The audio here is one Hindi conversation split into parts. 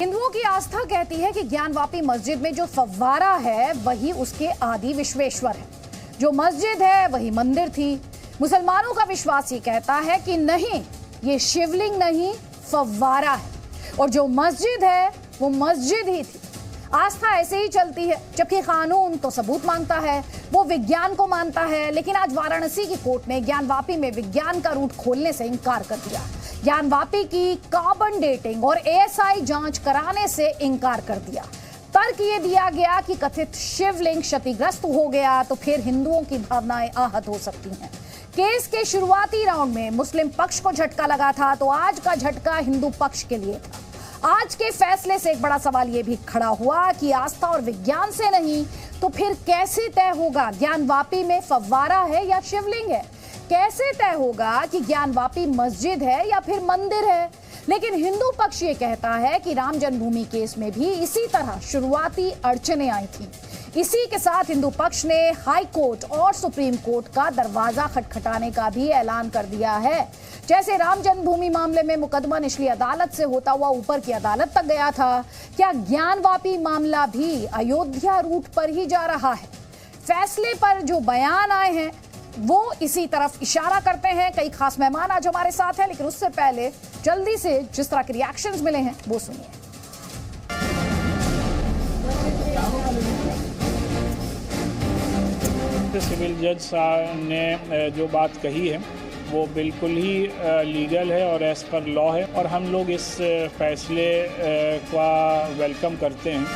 हिंदुओं की आस्था कहती है कि ज्ञानवापी मस्जिद में जो फव्वारा है वही उसके आदि विश्वेश्वर है। जो मस्जिद है वही मंदिर थी। मुसलमानों का विश्वास ये कहता है कि नहीं, ये शिवलिंग नहीं फव्वारा है, और जो मस्जिद है वो मस्जिद ही थी। आस्था ऐसे ही चलती है, जबकि कानून तो सबूत मांगता है, वो विज्ञान को मानता है। लेकिन आज वाराणसी की कोर्ट ने ज्ञानवापी में विज्ञान का रूट खोलने से इनकार कर दिया। ज्ञानवापी की कार्बन डेटिंग और एएसआई जांच कराने से इनकार कर दिया। तर्क ये दिया गया कि कथित शिवलिंग क्षतिग्रस्त हो गया तो फिर हिंदुओं की भावनाएं आहत हो सकती हैं। केस के शुरुआती राउंड में मुस्लिम पक्ष को झटका लगा था, तो आज का झटका हिंदू पक्ष के लिए था। आज के फैसले से एक बड़ा सवाल यह भी खड़ा हुआ कि आस्था और विज्ञान से नहीं तो फिर कैसे तय होगा ज्ञानवापी में फव्वारा है या शिवलिंग है? कैसे तय होगा कि ज्ञानवापी मस्जिद है या फिर मंदिर है? लेकिन हिंदू पक्ष ये कहता है कि राम जन्मभूमि केस में भी इसी तरह शुरुआती अड़चनें आई थी। इसी के साथ हिंदू पक्ष ने हाई कोर्ट और सुप्रीम कोर्ट का दरवाजा खटखटाने का भी ऐलान कर दिया है। जैसे राम जन्मभूमि मामले में मुकदमा निचली अदालत से होता हुआ ऊपर की अदालत तक गया था, क्या ज्ञानवापी मामला भी अयोध्या रूट पर ही जा रहा है? फैसले पर जो बयान आए हैं वो इसी तरफ इशारा करते हैं। कई खास मेहमान आज हमारे साथ हैं, लेकिन उससे पहले जल्दी से जिस तरह के रिएक्शंस मिले हैं वो सुनिए। सिविल जज साहब ने जो बात कही है वो बिल्कुल ही लीगल है और एज पर लॉ है, और हम लोग इस फैसले का वेलकम करते हैं।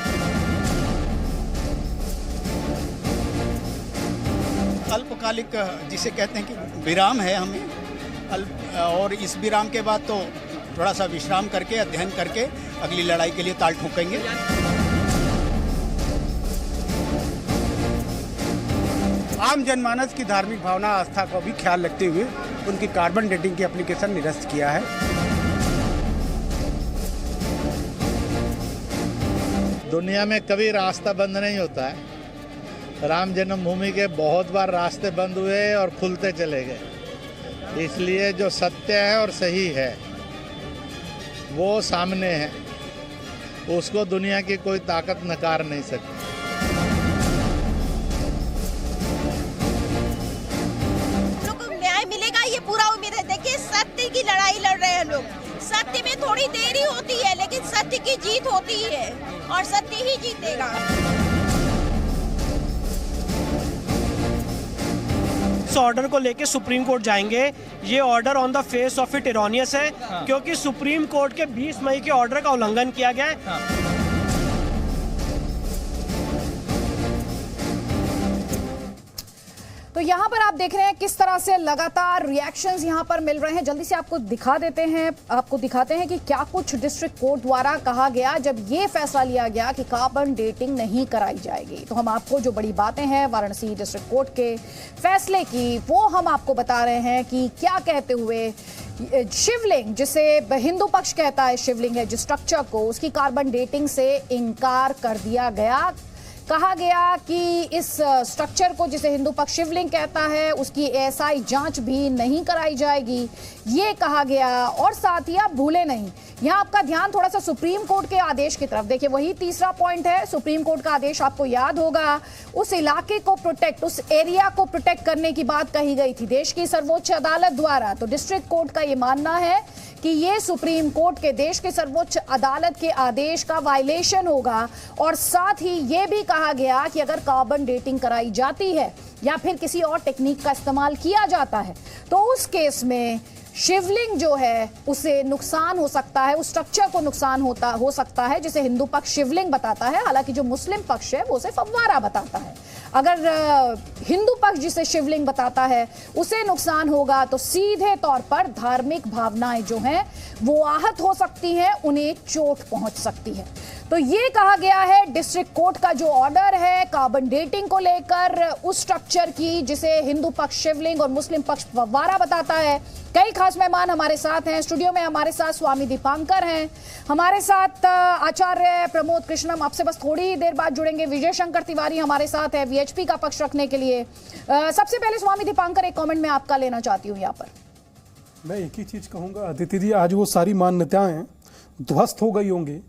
अल्पकालिक जिसे कहते हैं कि विराम है हमें, और इस विराम के बाद तो थोड़ा सा विश्राम करके अध्ययन करके अगली लड़ाई के लिए ताल ठोकेंगे। आम जनमानस की धार्मिक भावना आस्था का भी ख्याल रखते हुए उनकी कार्बन डेटिंग की एप्लीकेशन निरस्त किया है। दुनिया में कभी रास्ता बंद नहीं होता है। राम जन्मभूमि के बहुत बार रास्ते बंद हुए और खुलते चले गए। इसलिए जो सत्य है और सही है वो सामने है, उसको दुनिया की कोई ताकत नकार नहीं सकती। लोगों को न्याय मिलेगा ये पूरा उम्मीद है। देखिए, सत्य की लड़ाई लड़ रहे हैं लोग। सत्य में थोड़ी देरी होती है, लेकिन सत्य की जीत होती है और सत्य ही जीतेगा। इस ऑर्डर को लेके सुप्रीम कोर्ट जाएंगे। ये order on the face of it erroneous है, क्योंकि सुप्रीम कोर्ट के 20 मई के ऑर्डर का उल्लंघन किया गया है। तो यहाँ पर आप देख रहे हैं किस तरह से लगातार रिएक्शंस यहाँ पर मिल रहे हैं। जल्दी से आपको दिखाते हैं कि क्या कुछ डिस्ट्रिक्ट कोर्ट द्वारा कहा गया जब ये फैसला लिया गया कि कार्बन डेटिंग नहीं कराई जाएगी। तो हम आपको जो बड़ी बातें हैं वाराणसी डिस्ट्रिक्ट कोर्ट के फैसले की वो हम आपको बता रहे हैं कि क्या कहते हुए शिवलिंग, जिसे हिंदू पक्ष कहता है शिवलिंग है जिस स्ट्रक्चर को, उसकी कार्बन डेटिंग से इनकार कर दिया गया। कहा गया कि इस स्ट्रक्चर को, जिसे हिंदू पक्ष शिवलिंग कहता है, उसकी एएसआई जांच भी नहीं कराई जाएगी, ये कहा गया। और साथ ही आप भूले नहीं, यहाँ आपका ध्यान थोड़ा सा सुप्रीम कोर्ट के आदेश की तरफ देखिए। वही तीसरा पॉइंट है। सुप्रीम कोर्ट का आदेश आपको याद होगा, उस इलाके को प्रोटेक्ट, उस एरिया को प्रोटेक्ट करने की बात कही गई थी देश की सर्वोच्च अदालत द्वारा। तो डिस्ट्रिक्ट कोर्ट का ये मानना है कि ये सुप्रीम कोर्ट के, देश के सर्वोच्च अदालत के आदेश का वायलेशन होगा। और साथ ही ये भी कहा गया कि अगर कार्बन डेटिंग कराई जाती है या फिर किसी और टेक्निक का इस्तेमाल किया जाता है तो उस केस में शिवलिंग जो है उसे नुकसान हो सकता है, उस स्ट्रक्चर को नुकसान हो सकता है जिसे हिंदू पक्ष शिवलिंग बताता है, हालांकि जो मुस्लिम पक्ष है वो उसे फव्वारा बताता है। अगर हिंदू पक्ष जिसे शिवलिंग बताता है उसे नुकसान होगा तो सीधे तौर पर धार्मिक भावनाएं जो हैं वो आहत हो सकती हैं, उन्हें चोट पहुंच सकती है। तो ये कहा गया है डिस्ट्रिक्ट कोर्ट का जो ऑर्डर है कार्बन डेटिंग को लेकर, उस स्ट्रक्चर की जिसे हिंदू पक्ष शिवलिंग और मुस्लिम पक्ष फव्वारा बताता है। कई खास मेहमान हमारे साथ हैं स्टूडियो में। हमारे साथ स्वामी दीपांकर हैं, हमारे साथ आचार्य प्रमोद कृष्णम, आपसे बस थोड़ी ही देर बाद जुड़ेंगे। विजय शंकर तिवारी हमारे साथ है वीएचपी का पक्ष रखने के लिए। सबसे पहले स्वामी दीपांकर, एक कमेंट मैं आपका लेना चाहती हूँ। यहाँ पर मैं एक ही चीज कहूंगा अदिति जी, आज वो सारी मान्यताएं ध्वस्त हो गई होंगी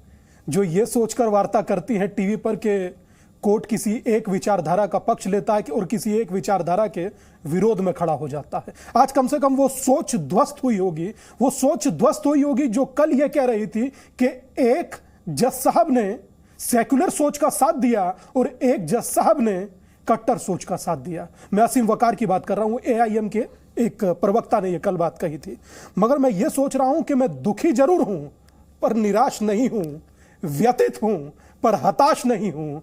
जो ये सोचकर वार्ता करती हैं टीवी पर कि कोर्ट किसी एक विचारधारा का पक्ष लेता है और किसी एक विचारधारा के विरोध में खड़ा हो जाता है। आज कम से कम वो सोच ध्वस्त हुई होगी जो कल ये कह रही थी कि एक जज साहब ने सेक्युलर सोच का साथ दिया और एक जज साहब ने कट्टर सोच का साथ दिया। मैं असीम वकार की बात कर रहा हूं, AIM के एक प्रवक्ता ने यह कल बात कही थी। मगर मैं ये सोच रहा हूं कि मैं दुखी जरूर हूं पर निराश नहीं हूं, व्यथित हूं पर हताश नहीं हूं।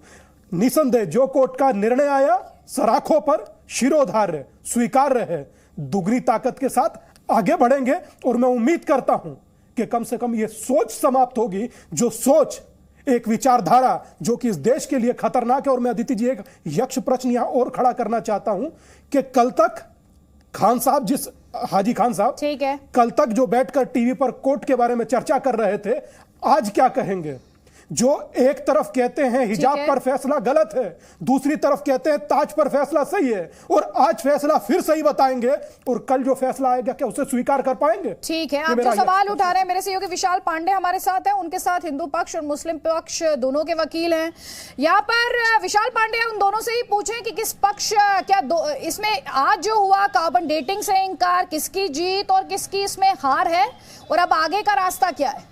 निसंदेह जो कोर्ट का निर्णय आया सराखों पर शिरोधार्य स्वीकार्य है। दुगनी ताकत के साथ आगे बढ़ेंगे और मैं उम्मीद करता हूं कि कम से कम यह सोच समाप्त होगी, जो सोच एक विचारधारा जो कि इस देश के लिए खतरनाक है। और मैं अदिति जी एक यक्ष प्रश्न यहां और खड़ा करना चाहता हूं कि कल तक खान साहब, जिस हाजी खान साहब ठीक है, कल तक जो बैठकर टीवी पर कोर्ट के बारे में चर्चा कर रहे थे, आज क्या कहेंगे? जो एक तरफ कहते हैं हिजाब पर फैसला गलत है, दूसरी तरफ कहते हैं ताज पर फैसला सही है, और आज फैसला फिर सही बताएंगे और कल जो फैसला आएगा क्या उसे स्वीकार कर पाएंगे? ठीक है, आप जो सवाल उठा रहे हैं, मेरे सहयोगी विशाल पांडे हमारे साथ हैं, उनके साथ हिंदू पक्ष और मुस्लिम पक्ष दोनों के वकील हैं। यहाँ पर विशाल पांडे उन दोनों से ही पूछें कि किस पक्ष इसमें आज जो हुआ कार्बन डेटिंग से इंकार, किसकी जीत और किसकी इसमें हार है, और अब आगे का रास्ता क्या है?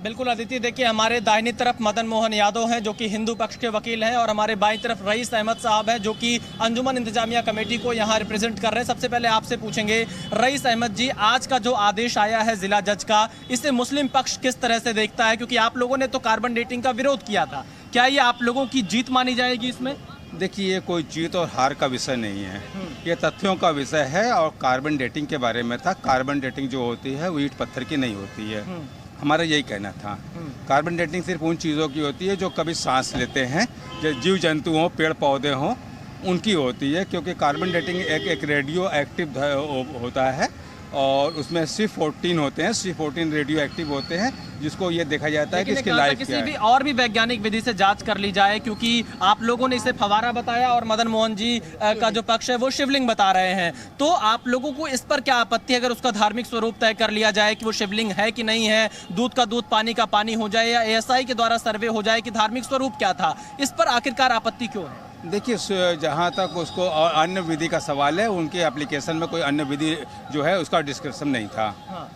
बिल्कुल अदिति, देखिए हमारे दाहिनी तरफ मदन मोहन यादव हैं जो कि हिंदू पक्ष के वकील हैं, और हमारे बाईं तरफ रईस अहमद साहब हैं जो कि अंजुमन इंतजामिया कमेटी को यहाँ रिप्रेजेंट कर रहे हैं। सबसे पहले आपसे पूछेंगे रईस अहमद जी, आज का जो आदेश आया है जिला जज का, इसे मुस्लिम पक्ष किस तरह से देखता है? क्योंकि आप लोगों ने तो कार्बन डेटिंग का विरोध किया था, क्या ये आप लोगों की जीत मानी जाएगी इसमें? देखिए, ये कोई जीत और हार का विषय नहीं है, ये तथ्यों का विषय है। और कार्बन डेटिंग के बारे में था, कार्बन डेटिंग जो होती है वो ईंट पत्थर की नहीं होती है, हमारा यही कहना था। कार्बन डेटिंग सिर्फ उन चीज़ों की होती है जो कभी सांस लेते हैं, जो जीव जंतु हों, पेड़ पौधे हों, उनकी होती है। क्योंकि कार्बन डेटिंग एक रेडियो एक्टिव होता है और उसमें C14 होते हैं, C14 रेडियो एक्टिव होते हैं, जिसको ये देखा जाता है कि इसकी लाइफ क्या है। किसी भी और भी वैज्ञानिक विधि से जांच कर ली जाए, क्योंकि आप लोगों ने इसे फवारा बताया और मदन मोहन जी का जो पक्ष है वो शिवलिंग बता रहे हैं। तो आप लोगों को इस पर क्या आपत्ति है अगर उसका धार्मिक स्वरूप तय कर लिया जाए कि वो शिवलिंग है कि नहीं है, दूध का दूध पानी का पानी हो जाए, या ASI के द्वारा सर्वे हो जाए कि धार्मिक स्वरूप क्या था? इस पर आखिरकार आपत्ति क्यों है? देखिए, जहाँ तक उसको अन्य विधि का सवाल है, उनके एप्लीकेशन में कोई अन्य विधि जो है उसका डिस्क्रिप्शन नहीं था। हाँ।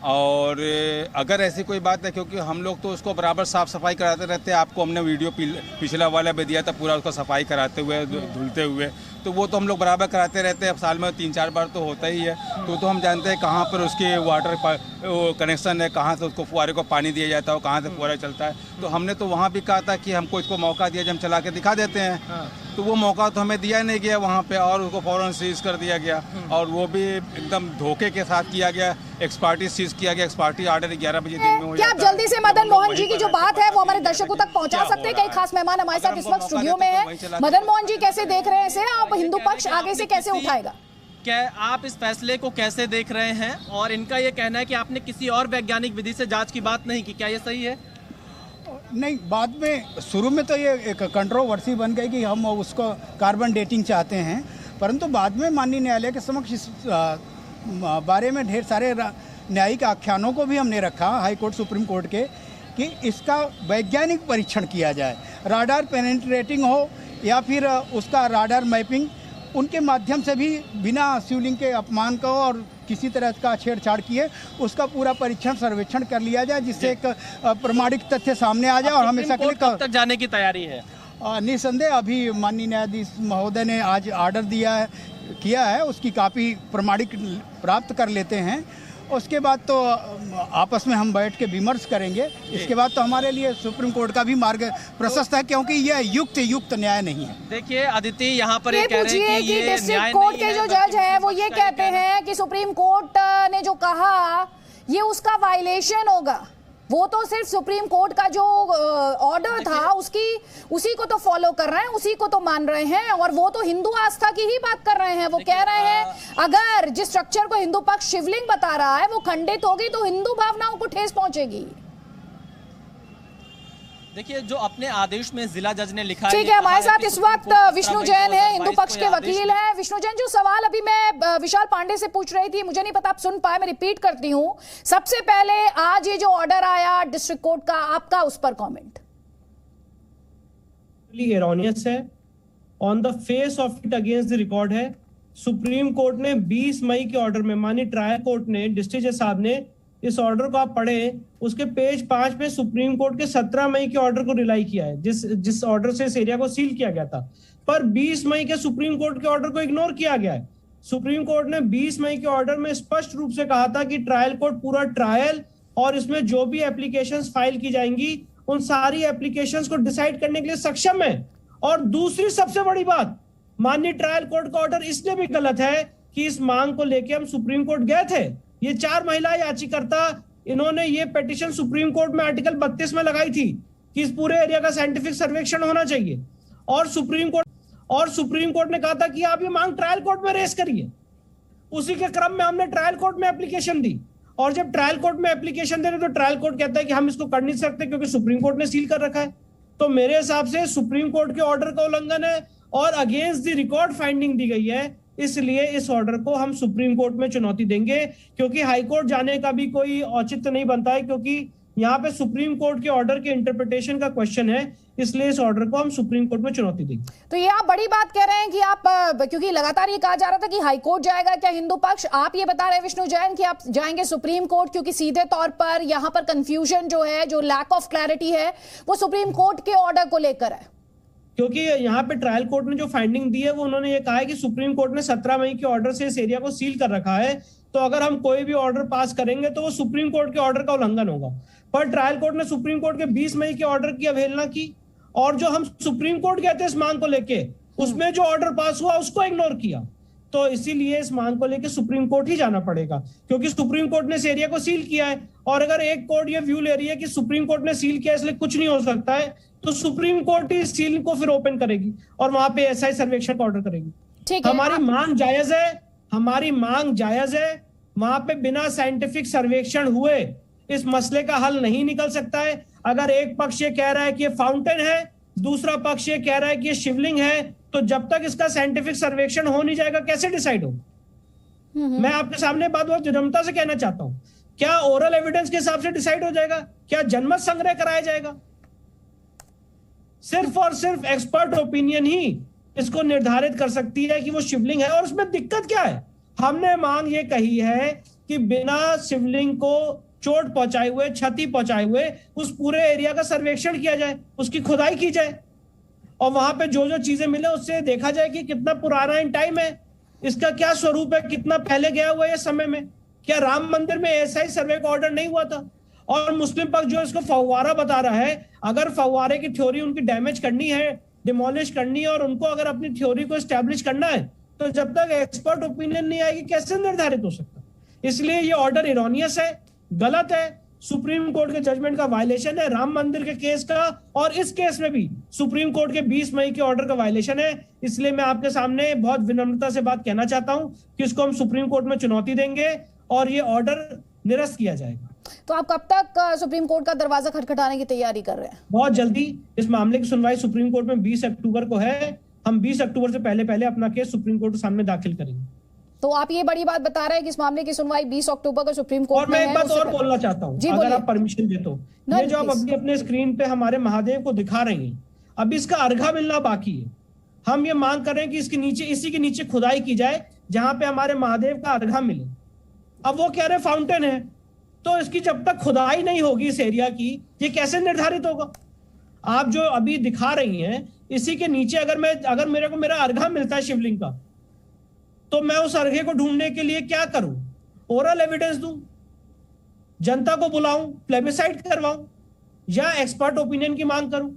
और अगर ऐसी कोई बात है, क्योंकि हम लोग तो उसको बराबर साफ़ सफाई कराते रहते हैं। आपको हमने वीडियो पिछला वाला भी दिया था, पूरा उसको सफाई कराते हुए, धुलते हुए, तो वो तो हम लोग बराबर कराते रहते हैं। अब साल में 3-4 बार तो होता ही है। तो हम जानते हैं कहाँ पर उसके वाटर कनेक्शन है, कहाँ से उसको फुहारे को पानी दिया जाता है, कहाँ से फुहारा चलता है। तो हमने तो वहाँ भी कहा था कि हमको इसको मौका दिया, जब हम चला के दिखा देते हैं। तो वो मौका तो हमें दिया नहीं गया वहाँ पे, और उसको फौरन सीज कर दिया गया, और वो भी एकदम धोखे के साथ किया गया। एक्सपार्टी सीज किया गया, एक्सपार्टी ऑर्डर 11 बजे दिन में हो क्या आप जल्दी से मदन मोहन जी की जो बात है वो हमारे दर्शकों तक पहुंचा सकते हैं? कई खास मेहमान हमारे साथ इस वक्त स्टूडियो में है। मदन मोहन जी कैसे देख रहे हैं इसे? आप हिंदू पक्ष आगे से कैसे उठाएगा? क्या आप इस फैसले को कैसे देख रहे हैं? और इनका ये कहना है कि आपने किसी और वैज्ञानिक विधि से जांच की बात नहीं की, क्या ये सही है? नहीं, बाद में शुरू में तो ये एक कंट्रोवर्सी बन गई कि हम उसको कार्बन डेटिंग चाहते हैं, परंतु बाद में माननीय न्यायालय के समक्ष इस बारे में ढेर सारे न्यायिक आख्यानों को भी हमने रखा, हाई कोर्ट, सुप्रीम कोर्ट के, कि इसका वैज्ञानिक परीक्षण किया जाए। राडार पेनिट्रेटिंग हो या फिर उसका राडार मैपिंग, उनके माध्यम से भी बिना शिवलिंग के अपमान को और किसी तरह का छेड़छाड़ किए उसका पूरा परीक्षण सर्वेक्षण कर लिया जाए, जिससे एक प्रमाणिक तथ्य सामने आ जाए। और हमेशा के लिए कब तक जाने की तैयारी है? निसंदेह अभी माननीय न्यायाधीश महोदय ने आज ऑर्डर किया है, उसकी कापी प्रमाणिक प्राप्त कर लेते हैं। उसके बाद तो आपस में हम बैठ के विमर्श करेंगे। इसके बाद तो हमारे लिए सुप्रीम कोर्ट का भी मार्ग प्रशस्त है, क्योंकि यह युक्त न्याय नहीं है। देखिए अदिति, यहाँ पर ये कह रहे हैं कि ये डिस्ट्रिक्ट कोर्ट के जो जज हैं वो ये कहते हैं कि सुप्रीम कोर्ट ने जो कहा ये उसका वायलेशन होगा। वो तो सिर्फ सुप्रीम कोर्ट का जो ऑर्डर था उसी को तो फॉलो कर रहे हैं, उसी को तो मान रहे हैं, और वो तो हिंदू आस्था की ही बात कर रहे हैं। वो कह रहे हैं अगर जिस स्ट्रक्चर को हिंदू पक्ष शिवलिंग बता रहा है वो खंडित होगी तो हिंदू भावनाओं को ठेस पहुंचेगी। देखिए, जो अपने आदेश में जिला जज ने लिखा है, ठीक है, हमारे साथ इस वक्त विष्णु जैन है, हिंदू पक्ष के वकील हैं। विष्णु जैन, जो सवाल अभी मैं विशाल पांडे से पूछ रही थी, मुझे नहीं पता आप सुन पाए, मैं रिपीट करती हूँ। सबसे पहले आज ये जो ऑर्डर आया डिस्ट्रिक्ट कोर्ट का, आपका उस पर कमेंट? एरोनियस है, on the face of it against the record है। सुप्रीम कोर्ट ने 20 मई के ऑर्डर में, माननीय ट्रायल कोर्ट ने, डिस्ट्रिक्ट जज साहब ने इस ऑर्डर को आप पढ़े, उसके पेज 5 पे सुप्रीम कोर्ट के 17 मई के ऑर्डर को रिलाई किया है, जिस ऑर्डर से इस एरिया को सील किया गया था। पर 20 मई के सुप्रीम कोर्ट के ऑर्डर को इग्नोर किया गया है। सुप्रीम कोर्ट ने 20 मई के ऑर्डर में स्पष्ट रूप से कहा था कि ट्रायल कोर्ट पूरा ट्रायल और इसमें जो भी एप्लीकेशंस फाइल की जाएंगी, उन सारी एप्लीकेशंस को डिसाइड करने के लिए सक्षम है। और दूसरी सबसे बड़ी बात, माननीय ट्रायल कोर्ट का ऑर्डर इसलिए भी गलत है कि इस मांग को लेकर हम सुप्रीम कोर्ट गए थे। ये 4 महिला याचिकाकर्ता, इन्होंने ये पिटीशन सुप्रीम कोर्ट में आर्टिकल 32 में लगाई थी कि इस पूरे एरिया का साइंटिफिक सर्वेक्षण होना चाहिए, और सुप्रीम कोर्ट ने कहा था कि आप ये मांग ट्रायल कोर्ट में रेस करिए। उसी के क्रम में हमने ट्रायल कोर्ट में एप्लीकेशन दी, और जब ट्रायल कोर्ट में एप्लीकेशन दे रहे तो ट्रायल कोर्ट कहता है कि हम इसको कर नहीं सकते क्योंकि सुप्रीम कोर्ट ने सील कर रखा है। तो मेरे हिसाब से सुप्रीम कोर्ट के ऑर्डर का उल्लंघन है और अगेंस्ट द रिकॉर्ड फाइंडिंग दी गई है। इसलिए इस ऑर्डर को हम सुप्रीम कोर्ट में चुनौती देंगे, क्योंकि हाई कोर्ट जाने का भी कोई औचित्य नहीं बनता है, क्योंकि यहाँ पे सुप्रीम कोर्ट के ऑर्डर के इंटरप्रिटेशन का क्वेश्चन है। इसलिए इस ऑर्डर को हम सुप्रीम कोर्ट में चुनौती देंगे। तो ये आप बड़ी बात कह रहे हैं कि आप, क्योंकि लगातार ये कहा जा रहा था कि हाई कोर्ट जाएगा क्या हिंदू पक्ष, आप ये बता रहे हैं विष्णु जैन कि आप जाएंगे सुप्रीम कोर्ट, क्योंकि सीधे तौर पर यहाँ पर कंफ्यूजन जो है, जो लैक ऑफ क्लैरिटी है, वो सुप्रीम कोर्ट के ऑर्डर को लेकर है। क्योंकि यहाँ पे ट्रायल कोर्ट ने जो फाइंडिंग दी है, वो उन्होंने ये कहा है कि सुप्रीम कोर्ट ने 17 मई के ऑर्डर से इस एरिया को सील कर रखा है, तो अगर हम कोई भी ऑर्डर पास करेंगे तो वो सुप्रीम कोर्ट के ऑर्डर का उल्लंघन होगा। पर ट्रायल कोर्ट ने सुप्रीम कोर्ट के 20 मई के ऑर्डर की अवहेलना की, और जो हम सुप्रीम कोर्ट गए थे इस मांग को लेके, उसमें जो ऑर्डर पास हुआ उसको इग्नोर किया। तो इसीलिए इस मांग को लेके सुप्रीम कोर्ट ही जाना पड़ेगा, क्योंकि सुप्रीम कोर्ट ने इस एरिया को सील किया है। और अगर एक कोर्ट ये व्यू ले रही है कि सुप्रीम कोर्ट ने सील किया इसलिए कुछ नहीं हो सकता है, तो सुप्रीम कोर्ट ही सील को फिर ओपन करेगी और वहां पे एसआई सर्वेक्षण का ऑर्डर करेगी। ठीक है, हमारी मांग जायज है, हमारी मांग जायज है। वहां पे बिना साइंटिफिक सर्वेक्षण हुए इस मसले का हल नहीं निकल सकता है। अगर एक पक्ष ये कह रहा है कि ये फाउंटेन है, दूसरा पक्ष ये कह रहा है कि ये शिवलिंग है, तो जब तक इसका साइंटिफिक सर्वेक्षण हो नहीं जाएगा कैसे डिसाइड हो? मैं आपके सामने बात बहुत विनम्रता से कहना चाहता हूं, क्या ओरल एविडेंस के हिसाब से डिसाइड हो जाएगा? क्या जनमत संग्रह कराया जाएगा? सिर्फ और सिर्फ एक्सपर्ट ओपिनियन ही इसको निर्धारित कर सकती है कि वो शिवलिंग है। और उसमें दिक्कत क्या है? हमने मांग ये कही है कि बिना शिवलिंग को चोट पहुंचाए हुए, क्षति पहुंचाए हुए उस पूरे एरिया का सर्वेक्षण किया जाए, उसकी खुदाई की जाए, और वहां पे जो जो चीजें मिले उससे देखा जाए कि कितना पुराना इन टाइम है, इसका क्या स्वरूप है, कितना पहले गया हुआ है समय में। क्या राम मंदिर में ऐसा ही सर्वे का ऑर्डर नहीं हुआ था? और मुस्लिम पक्ष जो इसको फव्वारा बता रहा है, अगर फव्वारे की थ्योरी उनकी डैमेज करनी है, डिमोलिश करनी है, और उनको अगर अपनी थ्योरी को एस्टैब्लिश करना है, तो जब तक एक्सपर्ट ओपिनियन नहीं आएगी कैसे निर्धारित हो सकता? इसलिए ये ऑर्डर इरोनियस है, गलत है, सुप्रीम कोर्ट के जजमेंट का वायलेशन है, राम मंदिर के केस का, और इस केस में भी सुप्रीम कोर्ट के 20 मई के ऑर्डर का वायलेशन है। इसलिए मैं आपके सामने बहुत विनम्रता से बात कहना चाहता हूं कि इसको हम सुप्रीम कोर्ट में चुनौती देंगे और ये ऑर्डर निरस्त किया जाएगा। तो आप कब तक सुप्रीम कोर्ट का दरवाजा खटखटाने की तैयारी कर रहे हैं? बहुत जल्दी। इस मामले की सुनवाई सुप्रीम कोर्ट में 20 अक्टूबर को है। हम 20 अक्टूबर से पहले अपना केस सुप्रीम कोर्ट के सामने दाखिल करेंगे। तो आप ये बड़ी बात बता रहे हैं कि इस मामले की सुनवाई 20 अक्टूबर को सुप्रीम कोर्ट में है। और मैं एक बात और बोलना चाहता हूँ, अगर आप परमिशन दे तो। ये जो आप अभी अपने स्क्रीन पे हमारे महादेव को दिखा रही हैं, अभी इसका अर्घा मिलना बाकी है। हम ये मांग कर रहे हैं कि इसके नीचे, इसी के नीचे खुदाई की जाए जहां पे हमारे महादेव का अर्घा मिले। अब वो कह रहे फाउंटेन है, तो इसकी जब तक खुदाई नहीं होगी इस एरिया की, ये कैसे निर्धारित होगा? आप जो अभी दिखा रही हैं, इसी के नीचे अगर मेरे को मेरा अर्घा मिलता है शिवलिंग का, तो मैं उस अर्घे को ढूंढने के लिए क्या करूं? ओरल एविडेंस दूं, जनता को बुलाऊं, प्लेबिसाइड करवाऊं, या एक्सपर्ट ओपिनियन की मांग करूं?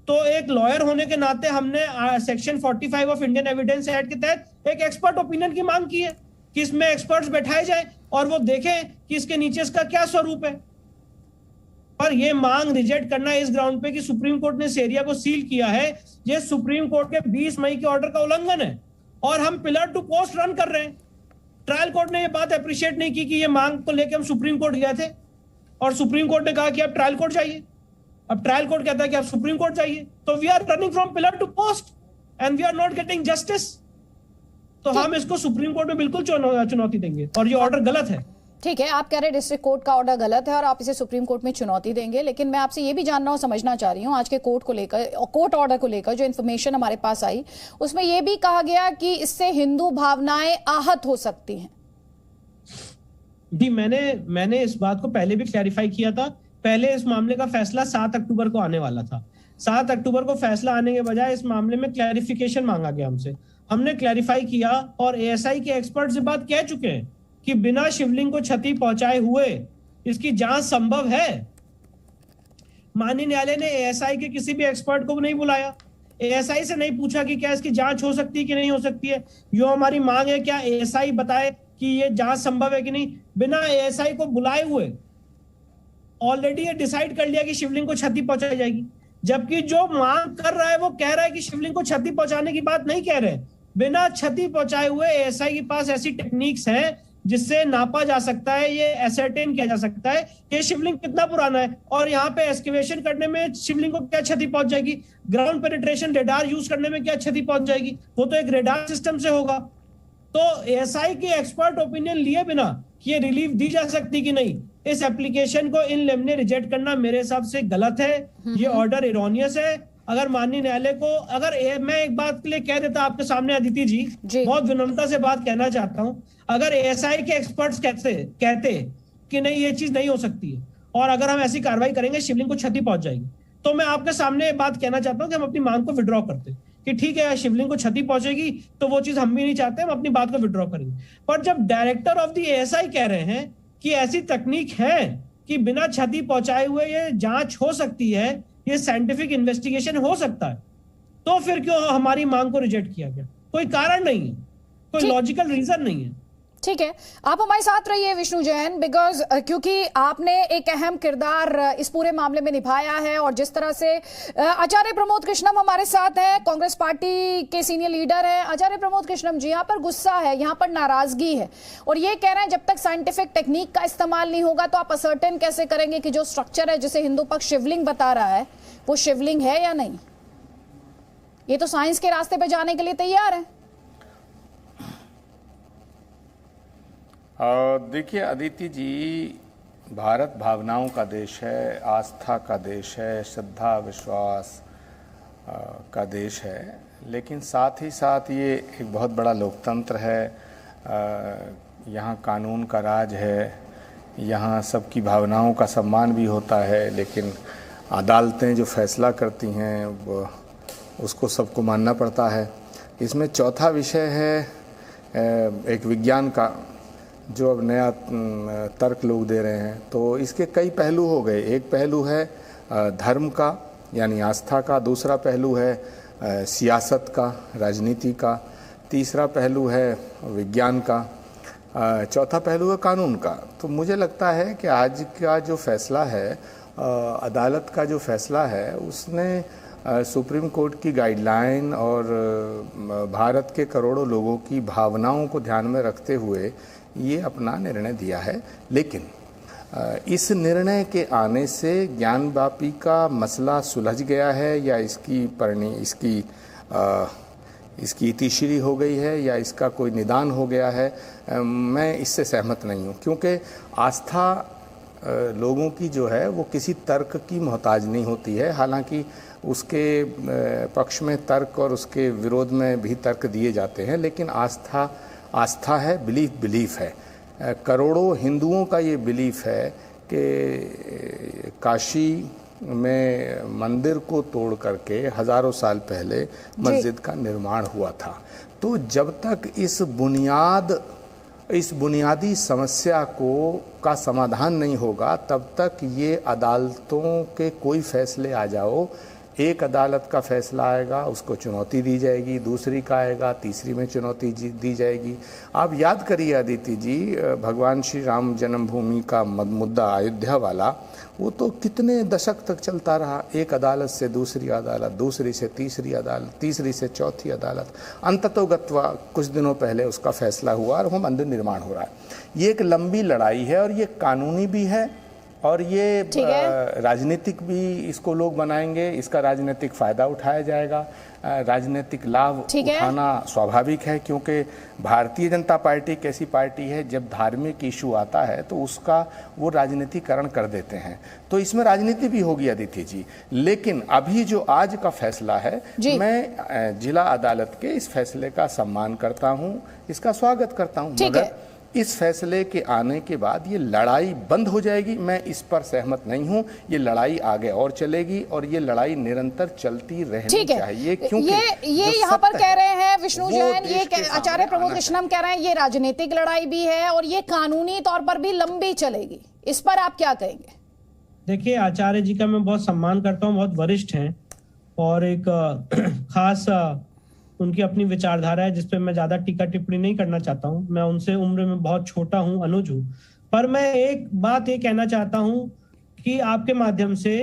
तो एक लॉयर होने के नाते हमने section 45 of Indian evidence act के तहत एक एक्सपर्ट ओपिनियन की मांग की है कि इसमें एक्सपर्ट्स बैठाए जाए और वो देखें कि इसके नीचे इसका क्या स्वरूप है। और ये मांग रिजेक्ट करना इस ग्राउंड पे कि सुप्रीम कोर्ट ने इस एरिया को सील किया है, ये सुप्रीम कोर्ट के 20 मई के ऑर्डर का उल्लंघन है, और हम पिलर टू पोस्ट रन कर रहे हैं। ट्रायल कोर्ट ने ये बात अप्रिशिएट नहीं की कि ये मांग को लेकर हम सुप्रीम कोर्ट गए थे और सुप्रीम कोर्ट ने कहा कि आप ट्रायल कोर्ट जाइए। अब ट्रायल कोर्ट कहता है कि आप सुप्रीम कोर्ट जाइए, तो we are running from pillar to post and we are not getting justice. तो हम इसको सुप्रीम कोर्ट में बिल्कुल चुनौती देंगे और ये ऑर्डर गलत है। ठीक है, आप कह रहे हैं डिस्ट्रिक्ट कोर्ट का ऑर्डर गलत है और आप इसे सुप्रीम कोर्ट में चुनौती देंगे, लेकिन मैं आपसे ये भी जानना और समझना चाह रही हूँ आज के कोर्ट को लेकर, कोर्ट ऑर्डर को लेकर जो इन्फॉर्मेशन हमारे पास आई उसमें यह भी कहा गया कि इससे हिंदू भावनाएं आहत हो सकती हैं। जी, मैंने इस बात को पहले भी क्लैरिफाई किया था। पहले इस मामले का फैसला 7 अक्टूबर को आने वाला था। 7 अक्टूबर को फैसला आने के बजाय इस मामले में क्लैरिफिकेशन मांगा गया हमसे। हमने क्लैरिफाई किया और एएसआई के एक्सपर्ट से बात कह चुके हैं कि बिना शिवलिंग को क्षति पहुंचाए हुए इसकी जांच संभव है। माननीय न्यायालय ने एएसआई के किसी भी एक्सपर्ट को नहीं बुलाया, एएसआई से नहीं पूछा कि क्या इसकी जांच हो सकती है कि नहीं हो सकती है। यो हमारी मांग है, क्या एएसआई बताए कि ये जांच संभव है कि नहीं। बिना एएसआई को बुलाए हुए ऑलरेडी ये डिसाइड कर लिया कि शिवलिंग को क्षति पहुंचाई जाएगी, जबकि जो मांग कर रहा है वो कह रहा है कि शिवलिंग को क्षति पहुंचाने की बात नहीं कह रहे। बिना क्षति पहुंचाए हुए एएसआई के पास ऐसी टेक्निक्स हैं जिससे नापा जा सकता है, ये एसर्टेन किया जा सकता है कि शिवलिंग कितना पुराना है और यहाँ पे एक्सकेवेशन करने में शिवलिंग को क्या क्षति पहुंच जाएगी, ग्राउंड पेनिट्रेशन रेडार यूज करने में क्या क्षति पहुंच जाएगी, वो तो एक रेडार सिस्टम से होगा। तो एएसआई की एक्सपर्ट ओपिनियन लिए बिना कि ये रिलीफ दी जा सकती कि नहीं, इस एप्लीकेशन को इन लेमने रिजेक्ट करना मेरे हिसाब से गलत है। ये ऑर्डर इरोनियस है। अगर माननीय न्यायालय को, अगर मैं एक बात के लिए कह देता आपके सामने अदिति जी, बहुत विनम्रता से बात कहना चाहता हूं, अगर एएसआई के एक्सपर्ट्स कहते कि नहीं ये चीज नहीं हो सकती है और अगर हम ऐसी कार्रवाई करेंगे शिवलिंग को क्षति पहुंच जाएगी, तो मैं आपके सामने बात कहना चाहता हूं कि हम अपनी मांग को विड्रॉ करते कि ठीक है शिवलिंग को क्षति पहुंचेगी तो वो चीज हम भी नहीं चाहते, हम अपनी बात को विड्रॉ करेंगे। पर जब डायरेक्टर ऑफ द एएसआई कह रहे हैं कि ऐसी तकनीक है कि बिना क्षति पहुंचाए हुए ये जांच हो सकती है, ये साइंटिफिक इन्वेस्टिगेशन हो सकता है, तो फिर क्यों हमारी मांग को रिजेक्ट किया गया? कोई कारण नहीं है, कोई लॉजिकल रीजन नहीं है। ठीक है, आप हमारे साथ रहिए विष्णु जैन, बिकॉज क्योंकि आपने एक अहम किरदार इस पूरे मामले में निभाया है और जिस तरह से आचार्य प्रमोद कृष्णम हमारे साथ हैं, कांग्रेस पार्टी के सीनियर लीडर हैं। आचार्य प्रमोद कृष्णम जी, यहाँ पर गुस्सा है, यहाँ पर नाराजगी है और ये कह रहे हैं जब तक साइंटिफिक टेक्निक का इस्तेमाल नहीं होगा तो आप असर्टेन कैसे करेंगे कि जो स्ट्रक्चर है जिसे हिंदू पक्ष शिवलिंग बता रहा है वो शिवलिंग है या नहीं। ये तो साइंस के रास्ते पे जाने के लिए तैयार है। देखिए अदिति जी, भारत भावनाओं का देश है, आस्था का देश है, श्रद्धा विश्वास का देश है, लेकिन साथ ही साथ ये एक बहुत बड़ा लोकतंत्र है। यहाँ कानून का राज है, यहाँ सबकी भावनाओं का सम्मान भी होता है, लेकिन अदालतें जो फैसला करती हैं वो उसको सबको मानना पड़ता है। इसमें चौथा विषय है एक विज्ञान का, जो अब नया तर्क लोग दे रहे हैं। तो इसके कई पहलू हो गए। एक पहलू है धर्म का यानी आस्था का, दूसरा पहलू है सियासत का, राजनीति का, तीसरा पहलू है विज्ञान का, चौथा पहलू है कानून का। तो मुझे लगता है कि आज का जो फैसला है, अदालत का जो फैसला है, उसने सुप्रीम कोर्ट की गाइडलाइन और भारत के करोड़ों लोगों की भावनाओं को ध्यान में रखते हुए ये अपना निर्णय दिया है। लेकिन इस निर्णय के आने से ज्ञानवापी का मसला सुलझ गया है या इसकी इतिश्री हो गई है या इसका कोई निदान हो गया है, मैं इससे सहमत नहीं हूँ। क्योंकि आस्था लोगों की जो है वो किसी तर्क की मोहताज नहीं होती है। हालांकि उसके पक्ष में तर्क और उसके विरोध में भी तर्क दिए जाते हैं, लेकिन आस्था है, बिलीफ है। करोड़ों हिंदुओं का ये बिलीफ है कि काशी में मंदिर को तोड़ करके हज़ारों साल पहले मस्जिद का निर्माण हुआ था। तो जब तक इस बुनियादी समस्या का समाधान नहीं होगा, तब तक ये अदालतों के कोई फैसले आ जाओ, एक अदालत का फैसला आएगा उसको चुनौती दी जाएगी, दूसरी का आएगा तीसरी में चुनौती दी जाएगी। आप याद करिए अदिति जी, भगवान श्री राम जन्मभूमि का मुद्दा अयोध्या वाला, वो तो कितने दशक तक चलता रहा। एक अदालत से दूसरी अदालत, दूसरी से तीसरी अदालत, तीसरी से चौथी अदालत, अंततोगत्वा कुछ दिनों पहले उसका फैसला हुआ और वो मंदिर निर्माण हो रहा है। ये एक लंबी लड़ाई है और ये कानूनी भी है और ये राजनीतिक भी इसको लोग बनाएंगे, इसका राजनीतिक फायदा उठाया जाएगा, राजनीतिक लाभ उठाना स्वाभाविक है, क्योंकि भारतीय जनता पार्टी एक ऐसी पार्टी है जब धार्मिक इशू आता है तो उसका वो राजनीतिकरण कर देते हैं, तो इसमें राजनीति भी होगी अदिति जी। लेकिन अभी जो आज का फैसला है, मैं जिला अदालत के इस फैसले का सम्मान करता हूँ, इसका स्वागत करता हूँ, मगर इस फैसले के आने के बाद ये लड़ाई बंद हो जाएगी, मैं इस पर सहमत नहीं हूं। ये लड़ाई आगे और चलेगी और ये लड़ाई निरंतर चलती रहनी चाहिए, क्योंकि ये यहाँ पर कह रहे हैं विष्णु जैन, ये आचार्य प्रमोद कृष्णम कह रहे हैं ये राजनीतिक लड़ाई भी है और ये कानूनी तौर पर भी लंबी चलेगी, इस पर आप क्या कहेंगे? देखिए, आचार्य जी का मैं बहुत सम्मान करता हूँ, बहुत वरिष्ठ हैं और एक खास उनकी अपनी विचारधारा है जिसपे मैं ज्यादा टीका टिप्पणी नहीं करना चाहता हूं। मैं उनसे उम्र में बहुत छोटा हूं, अनुज हूं, पर मैं एक बात ये कहना चाहता हूं कि आपके माध्यम से,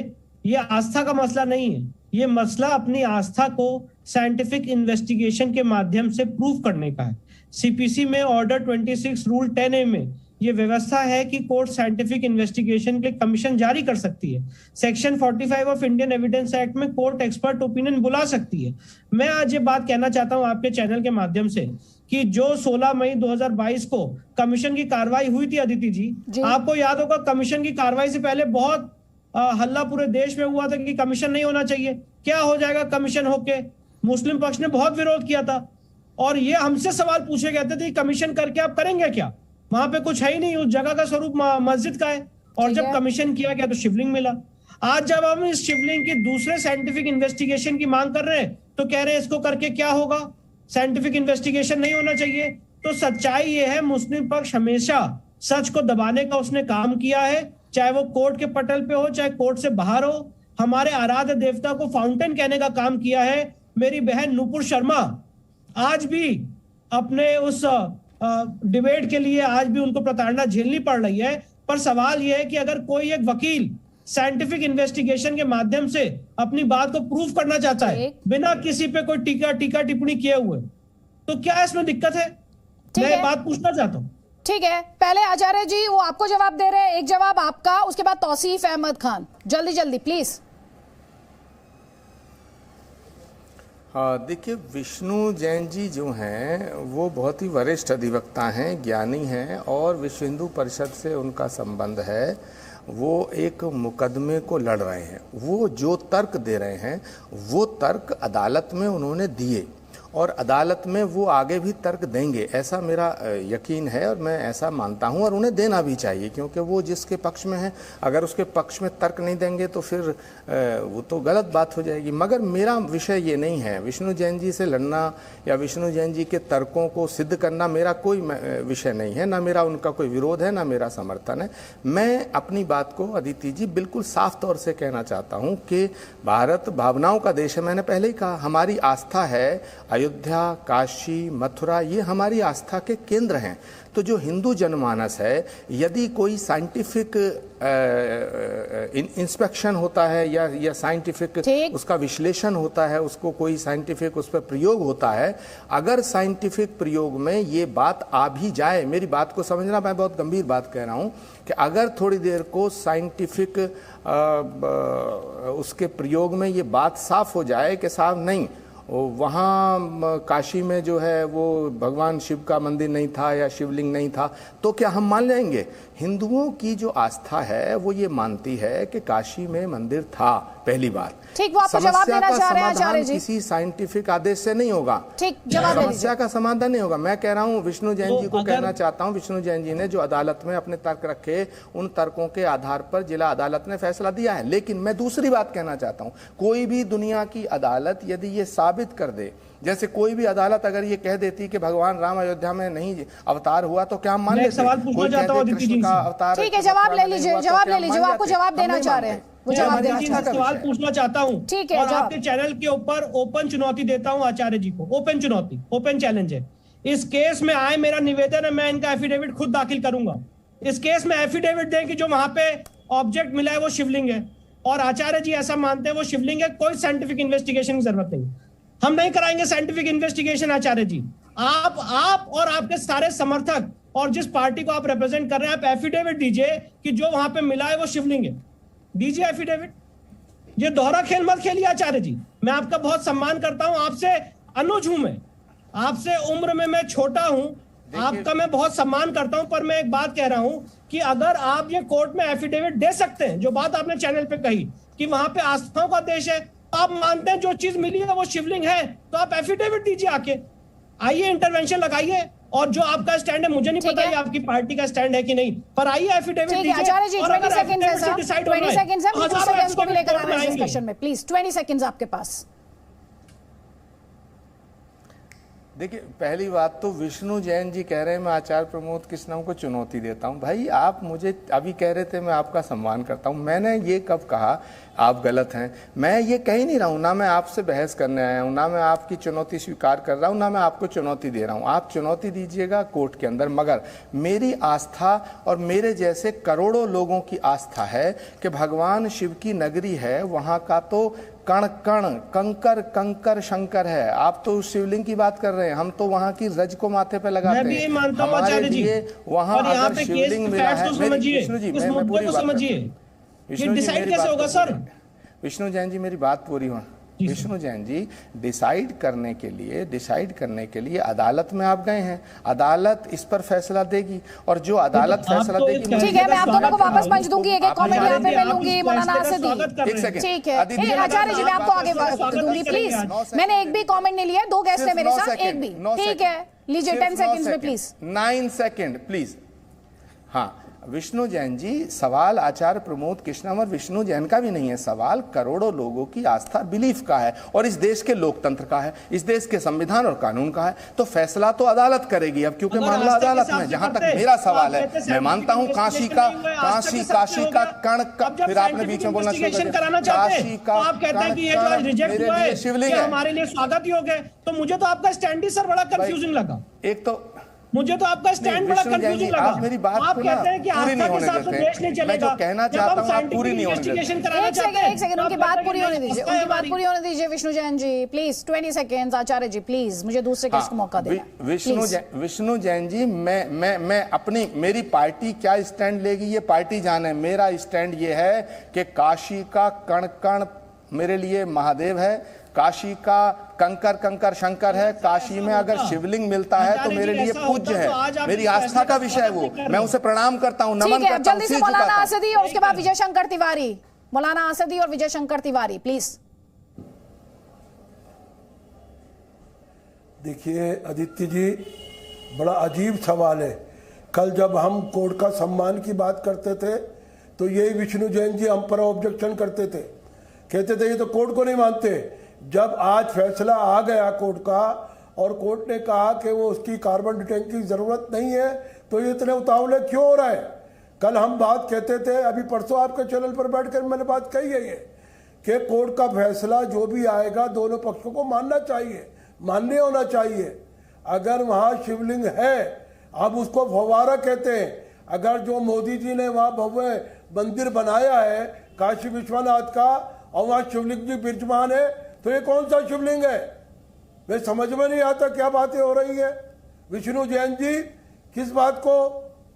ये आस्था का मसला नहीं है, ये मसला अपनी आस्था को साइंटिफिक इन्वेस्टिगेशन के माध्यम से प्रूव करने का है। सीपीसी में ऑर्डर 26 रूल 10A में ये व्यवस्था है कि कोर्ट साइंटिफिक इन्वेस्टिगेशन के कमीशन जारी कर सकती है। Section 45 of Indian evidence act में कोर्ट एक्सपर्ट ओपिनियन बुला सकती है। मैं आज ये बात कहना चाहता हूं आपके चैनल के माध्यम से कि जो 16 मई 2022 को कमीशन की कार्रवाई हुई थी अदिति जी, आपको याद होगा कमीशन की कार्रवाई से पहले बहुत हल्ला पूरे देश में हुआ था कि कमीशन नहीं होना चाहिए, क्या हो जाएगा कमीशन होके। मुस्लिम पक्ष ने बहुत विरोध किया था और ये हमसे सवाल पूछे गए थे कमीशन करके आप करेंगे क्या, वहां पे कुछ है ही नहीं, उस जगह का स्वरूप मस्जिद का है। और जब कमीशन किया गया तो शिवलिंग मिला। आज जब हम इस शिवलिंग की दूसरे साइंटिफिक इन्वेस्टिगेशन की मांग कर रहे हैं तो कह रहे हैं इसको करके क्या होगा, साइंटिफिक इन्वेस्टिगेशन नहीं होना चाहिए। तो सच्चाई ये है, मुस्लिम पक्ष हमेशा सच को दबाने का उसने काम किया है, चाहे वो कोर्ट के पटल पे हो, चाहे कोर्ट से बाहर हो। हमारे आराध्य देवता को फाउंटेन कहने का काम किया है। मेरी बहन नूपुर शर्मा आज भी अपने उस डिबेट के लिए आज भी उनको प्रताड़ना झेलनी पड़ रही है। पर सवाल यह है कि अगर कोई एक वकील साइंटिफिक इन्वेस्टिगेशन के माध्यम से अपनी बात को प्रूव करना चाहता है बिना किसी पे कोई टीका टिप्पणी किए हुए, तो क्या इसमें दिक्कत है? मैं बात पूछना चाहता हूँ। ठीक है, पहले आचार्य जी वो आपको जवाब दे रहे हैं, एक जवाब आपका, उसके बाद तौसीफ अहमद खान, जल्दी जल्दी प्लीज। हाँ, देखिए, विष्णु जैन जी जो हैं वो बहुत ही वरिष्ठ अधिवक्ता हैं, ज्ञानी हैं और विश्व हिंदू परिषद से उनका संबंध है। वो एक मुकदमे को लड़ रहे हैं, वो जो तर्क दे रहे हैं वो तर्क अदालत में उन्होंने दिए और अदालत में वो आगे भी तर्क देंगे, ऐसा मेरा यकीन है और मैं ऐसा मानता हूं और उन्हें देना भी चाहिए, क्योंकि वो जिसके पक्ष में है, अगर उसके पक्ष में तर्क नहीं देंगे तो फिर वो तो गलत बात हो जाएगी। मगर मेरा विषय ये नहीं है, विष्णु जैन जी से लड़ना या विष्णु जैन जी के तर्कों को सिद्ध करना मेरा कोई विषय नहीं है, ना मेरा उनका कोई विरोध है, ना मेरा समर्थन है। मैं अपनी बात को अदिति जी बिल्कुल साफ तौर से कहना चाहता हूँ कि भारत भावनाओं का देश है। मैंने पहले ही कहा, हमारी आस्था है अयोध्या, काशी, मथुरा, ये हमारी आस्था के केंद्र हैं। तो जो हिंदू जनमानस है, यदि कोई साइंटिफिक इंस्पेक्शन होता है या साइंटिफिक उसका विश्लेषण होता है, उसको कोई साइंटिफिक उस पर प्रयोग होता है, अगर साइंटिफिक प्रयोग में ये बात आ भी जाए, मेरी बात को समझना, मैं बहुत गंभीर बात कह रहा हूँ कि अगर थोड़ी देर को साइंटिफिक उसके प्रयोग में ये बात साफ हो जाए कि साहब नहीं, वहाँ काशी में जो है वो भगवान शिव का मंदिर नहीं था या शिवलिंग नहीं था, तो क्या हम मान लेंगे? हिंदुओं की जो आस्था है वो ये मानती है कि काशी में मंदिर था, पहली बात। ठीक, वो आपको जवाब देना चाह रहे हैं आचार्य जी। किसी साइंटिफिक आदेश से नहीं होगा, ठीक, जवाब समस्या का समाधान नहीं होगा। मैं कह रहा हूँ, विष्णु जैन जी को कहना चाहता हूँ, विष्णु जैन जी ने जो अदालत में अपने तर्क रखे, उन तर्कों के आधार पर जिला अदालत ने फैसला दिया है। लेकिन मैं दूसरी बात कहना चाहता हूँ, कोई भी दुनिया की अदालत यदि ये साबित कर दे, जैसे कोई भी अदालत अगर ये कह देती कि भगवान राम अयोध्या में नहीं अवतार हुआ, तो क्या हम मान लेते? सवाल पूछना चाहता हूँ कृष्ण का अवतार। ठीक है, जवाब ले लीजिए, जवाब ले लीजिए, आपको जवाब देना चाह रहे हैं, वो जवाब देना चाह रहे हैं। सवाल पूछना चाहता हूँ, ठीक है, और आपके चैनल के ऊपर ओपन चुनौती देता हूँ आचार्य जी को, ओपन चुनौती, ओपन चैलेंज है। इस केस में आए, मेरा निवेदन है, मैं इनका एफिडेविट खुद दाखिल करूंगा। इस केस में एफिडेविट दें कि जो वहां पे ऑब्जेक्ट मिला है वो शिवलिंग है और आचार्य जी ऐसा मानते हैं वो शिवलिंग है, कोई साइंटिफिक इन्वेस्टिगेशन की जरूरत नहीं। हम नहीं कराएंगे साइंटिफिक इन्वेस्टिगेशन आचार्य जी। आप और आपके सारे समर्थक और जिस पार्टी को आप रिप्रेजेंट कर रहे हैं, आप एफिडेविट दीजिए कि जो वहां पे मिला है वो शिवलिंग है, दीजिए एफिडेविट। ये दोहरा खेल मत खेलिए आचार्य जी, मैं आपका बहुत सम्मान करता हूं, आपसे अनुज हूं, मैं आपसे उम्र में मैं छोटा हूं, आपका मैं बहुत सम्मान करता हूं, पर मैं एक बात कह रहा हूं कि अगर आप ये कोर्ट में एफिडेविट दे सकते हैं, जो बात आपने चैनल पे कही कि वहां पे आस्थाओं का देश है, आप मानते हैं जो चीज मिली है वो शिवलिंग है, तो आप एफिडेविट दीजिए, आके आइए इंटरवेंशन लगाइए, और जो आपका स्टैंड है, मुझे नहीं पता ये आपकी पार्टी का स्टैंड है कि नहीं, पर आइए एफिडेविट दीजिए। आचार्य जी 20 सेकंड्स है सर, 20 सेकंड्स है, दूसरे गेस्ट को भी लेकर आना है डिस्कशन में, प्लीज 20 सेकंड्स आपके पास। देखिए, पहली बात तो विष्णु जैन जी कह रहे हैं मैं आचार्य प्रमोद कृष्णम को चुनौती देता हूं। भाई, आप मुझे अभी कह रहे थे मैं आपका सम्मान करता हूं, मैंने ये कब कहा आप गलत हैं? मैं ये कह ही नहीं रहा हूं, ना मैं आपसे बहस करने आया हूं, ना मैं आपकी चुनौती स्वीकार कर रहा हूं, ना मैं आपको चुनौती दे रहा हूं। आप चुनौती दीजिएगा कोर्ट के अंदर, मगर मेरी आस्था और मेरे जैसे करोड़ों लोगों की आस्था है कि भगवान शिव की नगरी है, वहाँ का तो कण कण कंकर कंकर शंकर है। आप तो उस शिवलिंग की बात कर रहे हैं, हम तो वहाँ की रज को माथे पे लगाते हैं। मैं भी ये मानता हूं आचार्य जी, वहाँ अगर शिवलिंग मिला है, विष्णु जी मैं पूरी बात समझिए, ये डिसाइड कैसे होगा सर? विष्णु जैन जी मेरी बात पूरी हो। विष्णु जैन जी, डिसाइड करने के लिए अदालत में आप गए हैं, अदालत इस पर फैसला देगी, और जो अदालत फैसला देगी, ठीक है, मैं आप दोनों को वापस पंच दूंगी, एक कमेंट यहाँ पे मैं लूंगी, मौलाना आसिदी, ठीक है आचार्य जी मैं आपको आगे दूंगी प्लीज, मैंने एक भी कमेंट नहीं लिया, 2 गेस्ट है मेरे साथ, एक भी, ठीक है लीजिए 10 सेकंड्स में प्लीज। 9 second please. हाँ, विष्णु जैन जी, सवाल आचार्य प्रमोद कृष्णम और विष्णु जैन का भी नहीं है, सवाल करोड़ों लोगों की आस्था बिलीफ का है, और इस देश के लोकतंत्र का है, इस देश के संविधान और कानून का है। तो फैसला तो अदालत करेगी अब, क्योंकि मामला अदालत में। जहां तक मेरा सवाल है, मैं मानता हूं काशी का कण का, फिर आपने बीच में बोलना शुरू कर दिया, काशी का आप कहते हैं कि ये जो रिजेक्ट हुआ है शिवलिंग हमारे लिए स्वागत योग है, तो मुझे तो आपका स्टैंड ही सर बड़ा कंफ्यूजिंग लगा। एक तो मुझे तो आपका स्टैंड बड़ा कंफ्यूजिंग लगा। आप मेरी बात आप कहते हैं कि आस्था के साथ देश नहीं चलेगा। मैं जो कहना चाहता हूं आप पूरी नहीं होने देते। एक सेकंड उनकी बात पूरी होने दीजिए, उनकी बात पूरी होने दीजिए Vishnu Jain ji please, 20 seconds. Acharya ji please, मुझे दूसरे केस को मौका देना। विष्णु जैन जी, मैं अपनी, मेरी पार्टी क्या स्टैंड लेगी ये पार्टी जाने, मेरा स्टैंड ये है कि काशी का कण कण मेरे लिए महादेव है, काशी का कंकर कंकर शंकर है, काशी में अगर शिवलिंग मिलता है तो मेरे लिए पूज्य है, मेरी आस्था का विषय है वो, मैं उसे प्रणाम करता हूँ, नमन करता हूँ। जल्दी से मौलाना आसिदी और उसके बाद विजय शंकर तिवारी, मौलाना आसिदी और विजय शंकर तिवारी प्लीज। देखिए आदित्य जी, बड़ा अजीब सवाल है। कल जब हम कोर्ट का सम्मान की बात करते थे तो यही विष्णु जैन जी हम पर ऑब्जेक्शन करते थे, कहते थे ये तो कोर्ट को नहीं मानते। जब आज फैसला आ गया कोर्ट का और कोर्ट ने कहा कि वो उसकी कार्बन डेटिंग की ज़रूरत नहीं है, तो ये इतने उतावले क्यों हो रहा है? कल हम बात कहते थे, अभी परसों आपके चैनल पर बैठकर मैंने बात कही है ये कि कोर्ट का फैसला जो भी आएगा दोनों पक्षों को मानना चाहिए, मान्य होना चाहिए। अगर वहाँ शिवलिंग है, अब उसको फव्वारा कहते हैं, अगर जो मोदी जी ने वहाँ भव्य मंदिर बनाया है काशी विश्वनाथ का और वहाँ शिवलिंग जी विराजमान है, तो ये कौन सा शिवलिंग है? वे समझ में नहीं आता क्या बातें हो रही है। विष्णु जैन जी किस बात को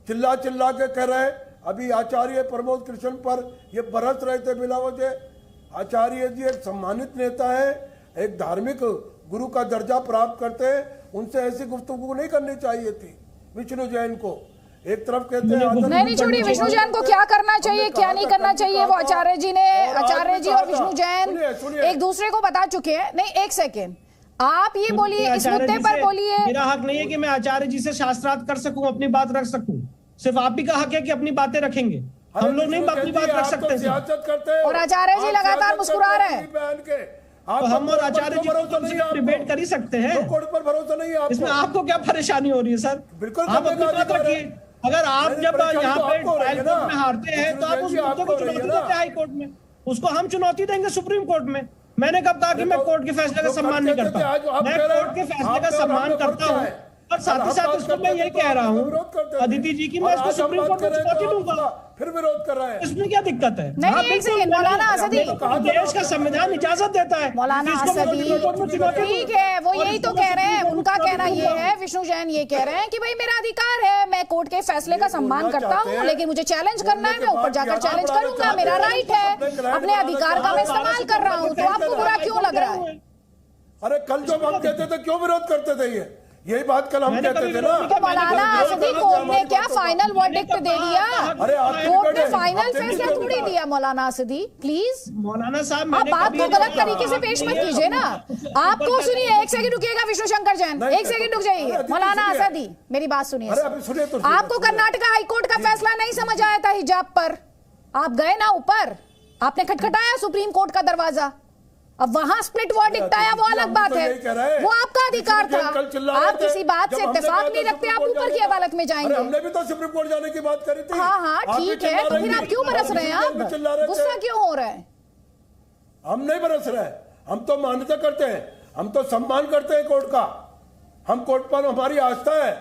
चिल्ला चिल्ला के कह रहे हैं? अभी आचार्य प्रमोद कृष्ण पर ये बरस रहे थे बिना वजह। आचार्य जी एक सम्मानित नेता है, एक धार्मिक गुरु का दर्जा प्राप्त करते हैं, उनसे ऐसी गुफ्तगू नहीं करनी चाहिए थी विष्णु जैन को। एक तरफ कहते हैं नहीं छोड़ी विष्णु जैन को क्या करना चाहिए क्या नहीं करना चाहिए, वो आचार्य जी और विष्णु जैन एक दूसरे को बता चुके हैं। नहीं एक सेकेंड, आप ये बोलिए, इस मुद्दे पर बोलिए। मेरा हक नहीं है कि मैं आचार्य जी से शास्त्रार्थ कर सकूं, अपनी बात रख सकूं। सिर्फ आप ही का हक है कि अपनी बातें रखेंगे, हम लोग नहीं अपनी बात रख सकते। और आचार्य जी लगातार मुस्कुरा रहे हैं। तो हम और आचार्य जी डिबेट कर ही सकते हैं, पर भरोसा नहीं है। इसमें आपको क्या परेशानी हो रही है सर? बिल्कुल आप अपनी बात रखिए। अगर आप जब यहाँ पे ट्रायल कोर्ट में हारते हैं तो आप उस मुद्दे को चुनौती देते हैं हाई कोर्ट में, उसको हम चुनौती देंगे सुप्रीम कोर्ट में। मैंने कब कहा कि मैं कोर्ट के फैसले का सम्मान नहीं करता? मैं कोर्ट के फैसले का सम्मान करता हूँ, और साथ ही साथ इसको मैं ये कह रहा हूँ अदिति जी की मैं इसको सुप्रीम कोर्ट में चुनौती दूंगा, फिर विरोध कर रहा है। इसमें क्या दिक्कत है? नहीं, एक सेकंड मौलाना असदी, देश का संविधान इजाजत देता है मौलाना असदी, ठीक है, वो यही तो कह रहे हैं, उनका कहना ये है, विष्णु जैन ये कह रहे हैं कि भाई मेरा अधिकार है, मैं कोर्ट के फैसले का सम्मान करता हूँ, लेकिन मुझे चैलेंज करना है, मैं ऊपर जाकर चैलेंज करूंगा, मेरा राइट है, अपने अधिकार का मैं इस्तेमाल कर रहा हूँ, तो आपको बुरा क्यों लग रहा है? अरे कल जब हम कहते थे क्यों विरोध करते थे, यही बात कल हम कहते थे ना। मौलाना असदी, कोर्ट ने क्या फाइनल वर्डिक्ट दे दिया? कोर्ट ने फाइनल फैसला थोड़ी दिया मौलाना असदी, प्लीज मौलाना साहब आप बात को गलत तरीके से पेश मत कीजिए ना। आपको सुनिए, एक सेकंड रुकिएगा विष्णु शंकर जैन, एक सेकंड रुक जाइए। मौलाना असदी मेरी बात सुनिए। आपको कर्नाटका हाईकोर्ट का फैसला नहीं समझ आया था हिजाब पर, आप गए ना ऊपर, आपने खटखटाया सुप्रीम कोर्ट का दरवाजा, अब वहां स्प्लिट वर्डिक्ट आया, वो अलग बात है, वो आपका अधिकार था, आप किसी बात से इत्तेफाक नहीं रखते, आप ऊपर की अदालत में जाएंगे। हमने भी तो सुप्रीम कोर्ट जाने की बात करी थी। हाँ ठीक है, तो फिर आप क्यों बरस रहे हैं? आप गुस्सा क्यों हो रहे हैं? हम नहीं बरस रहे, हम तो मान्यता करते हैं, हम तो सम्मान करते हैं कोर्ट का, हम कोर्ट पर हमारी आस्था है।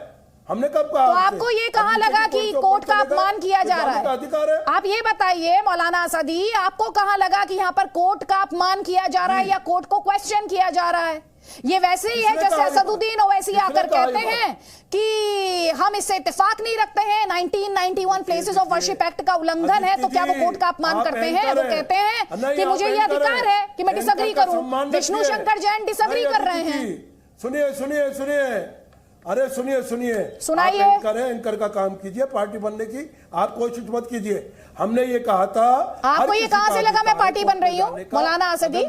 हमने कब कहा? तो आपको ये कहाँ लगा कि कोर्ट का अपमान किया जा रहा है? आप ये बताइए मौलाना असदी, आपको कहाँ लगा कि यहाँ पर कोर्ट का अपमान किया जा रहा है या कोर्ट को क्वेश्चन किया जा रहा है? ये वैसे ही है जैसे असदुद्दीन ओवैसी आकर कहते हैं कि हम इससे इत्तेफाक नहीं रखते हैं, 1991 प्लेसेस ऑफ वर्शिप एक्ट का उल्लंघन है, तो क्या वो कोर्ट का अपमान करते हैं? वो कहते हैं कि मुझे ये अधिकार है कि मैं डिसएग्री करूं। विष्णु शंकर जैन डिसएग्री कर रहे हैं। सुनिए सुनिए सुनिए, अरे सुनिए सुनाइए, एंकर का काम कीजिए, पार्टी बनने की आप कोशिश मत कीजिए। हमने ये कहा था, आपको ये कहां से लगा मैं पार्टी बन रही हूँ? मौलाना असदी,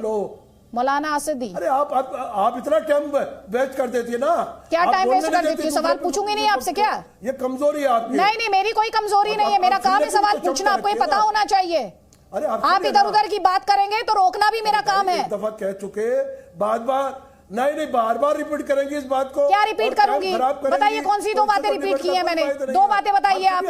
मौलाना असदी, अरे आप इतना टाइम वेस्ट कर देती है ना। क्या टाइम वेस्ट कर देती है? सवाल पूछूंगी नहीं आपसे क्या? ये कमजोरी है आपकी। नहीं, मेरी कोई कमजोरी नहीं है, मेरा काम है सवाल पूछना, आपको ये पता होना चाहिए। अरे आप इधर उधर की बात करेंगे तो रोकना भी मेरा काम है। एक दफा कह चुके, बार बार रिपीट करेंगे इस बात को। क्या रिपीट करूंगी? बताइए कौन सी दो बातें रिपीट की है मैंने? दो बातें बताइए आप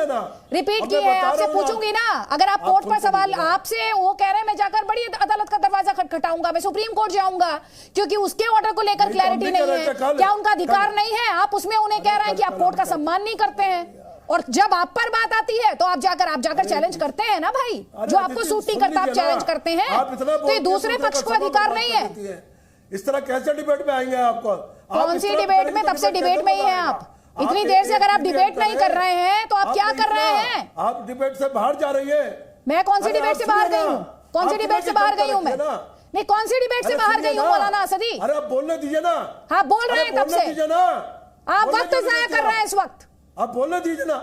रिपीट की है। आपसे पूछूंगी ना, अगर आप कोर्ट पर सवाल, आपसे वो कह रहे हैं मैं जाकर बड़ी अदालत का दरवाजा खटखटाऊंगा, मैं सुप्रीम कोर्ट जाऊंगा क्योंकि उसके ऑर्डर को लेकर क्लैरिटी नहीं है। क्या उनका अधिकार नहीं है? आप उसमें उन्हें कह रहे हैं कि आप कोर्ट का सम्मान नहीं करते हैं, और जब आप पर बात आती है तो आप जाकर चैलेंज करते हैं ना भाई, जो आपको सूट नहीं करता आप चैलेंज करते हैं, तो ये दूसरे पक्ष को अधिकार नहीं है। इस तरह कैसे डिबेट में आएंगे? आपको कौन सी डिबेट में? तब से डिबेट में ही हैं आप। इतनी देर से अगर आप डिबेट नहीं कर रहे हैं तो आप क्या कर रहे हैं? आप डिबेट से बाहर जा रही है। मैं कौन सी डिबेट से बाहर गई हूँ? कौन सी डिबेट से बाहर गई हूँ मैं? नहीं, कौन सी डिबेट से बाहर गई हूँ मौलाना असदी? अरे आप बोलने दीजिए ना। हाँ बोल रहे हैं तब से, आप वक्त जाया कर रहे हैं इस वक्त। आप बोलने दीजिए ना।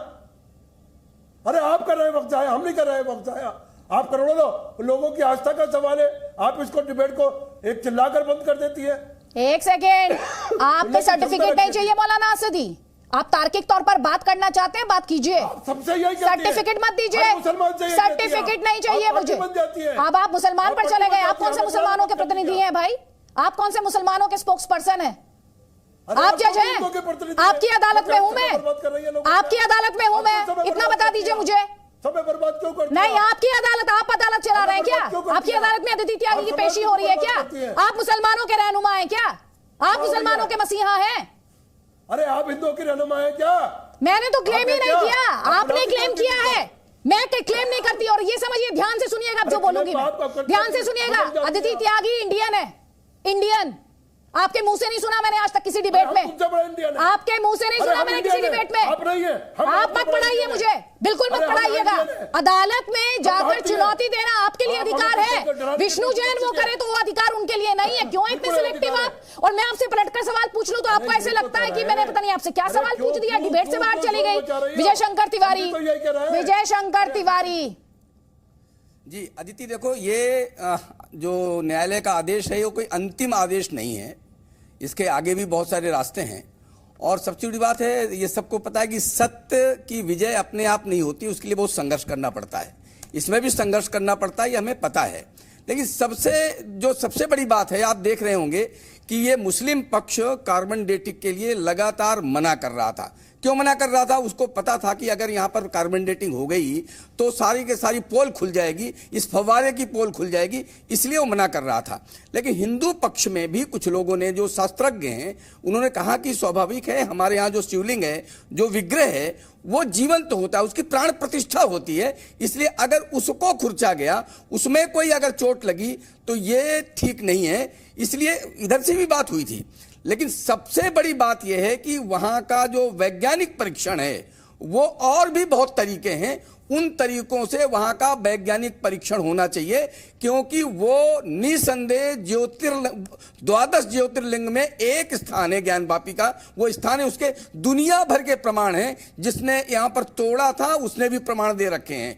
अरे आप कर रहे हैं वक्त जाया, हम नहीं कर रहे हैं वक्त जाया। आप करोड़ों लोगों की आस्था का सवाल है, आप इसको डिबेट को एक चिल्लाकर बंद कर देती है। एक सेकेंड, आपके सर्टिफिकेट नहीं चाहिए मौलाना असदी? आप तार्किक तौर पर बात करना चाहते हैं, बात कीजिए, सबसे यही सर्टिफिकेट मत दीजिए, सर्टिफिकेट नहीं चाहिए मुझे। अब आप मुसलमान पर चले गए। आप कौन से मुसलमानों के प्रतिनिधि हैं भाई? आप कौन से मुसलमानों के स्पोक्स पर्सन है? आप जज हैं? आपकी अदालत में हूं मैं, आपकी अदालत में हूं मैं, इतना बता दीजिए मुझे। बर्बाद क्यों करते नहीं, आपकी अदालत, आप अदालत चला रहे हैं क्या? आपकी अदालत में अदिति त्यागी की पेशी हो रही है क्या? आप मुसलमानों के रहनुमा हैं क्या? आप मुसलमानों के मसीहा हैं? अरे आप हिंदुओं के रहनुमा हैं क्या? मैंने तो क्लेम ही नहीं किया, आपने क्लेम किया है। मैं क्लेम नहीं करती। और ये समझिए, ध्यान से सुनिएगा जो बोलूंगी मैं, ध्यान से सुनिएगा। अदिति त्यागी इंडियन है, इंडियन। आपके मुंह से नहीं सुना मैंने आज तक किसी डिबेट में, आपके मुंह से नहीं सुना मैंने किसी डिबेट में। आप मत पढ़ाइए मुझे, बिल्कुल मत पढ़ाइएगा। अदालत में जाकर चुनौती देना आपके लिए अधिकार है। विष्णु जैन वो करे तो वो अधिकार उनके लिए नहीं है। क्यों इतने सिलेक्टिव आप? और मैं आपसे पलटकर सवाल पूछ लूं तो आपको ऐसे लगता है कि मैंने पता नहीं आपसे क्या सवाल पूछ दिया, डिबेट से बाहर चली गई। विजय शंकर तिवारी, विजय शंकर तिवारी जी। अदिति देखो, ये जो न्यायालय का आदेश है वो कोई अंतिम आदेश नहीं है, इसके आगे भी बहुत सारे रास्ते हैं। और सबसे बड़ी बात है, ये सबको पता है कि सत्य की विजय अपने आप नहीं होती, उसके लिए बहुत संघर्ष करना पड़ता है। इसमें भी संघर्ष करना पड़ता है, ये हमें पता है। लेकिन सबसे बड़ी बात है, आप देख रहे होंगे कि ये मुस्लिम पक्ष कार्बन डेटिंग के लिए लगातार मना कर रहा था, क्यों मना कर रहा था? उसको पता था कि अगर यहाँ पर कार्बन डेटिंग हो गई तो सारी के सारी पोल खुल जाएगी, इस फव्वारे की पोल खुल जाएगी, इसलिए वो मना कर रहा था। लेकिन हिंदू पक्ष में भी कुछ लोगों ने, जो शास्त्रज्ञ हैं, उन्होंने कहा कि स्वाभाविक है, हमारे यहाँ जो शिवलिंग है, जो विग्रह है, वो जीवंत होता है, उसकी प्राण प्रतिष्ठा होती है, इसलिए अगर उसको खुरचा गया, उसमें कोई अगर चोट लगी तो ये ठीक नहीं है। इसलिए इधर से भी बात हुई थी। लेकिन सबसे बड़ी बात यह है कि वहां का जो वैज्ञानिक परीक्षण है वो और भी बहुत तरीके हैं, उन तरीकों से वहां का वैज्ञानिक परीक्षण होना चाहिए, क्योंकि वो निसंदेह द्वादश ज्योतिर्लिंग में एक स्थान है, ज्ञानवापी का वो स्थान है। उसके दुनिया भर के प्रमाण हैं, जिसने यहां पर तोड़ा था उसने भी प्रमाण दे रखे हैं।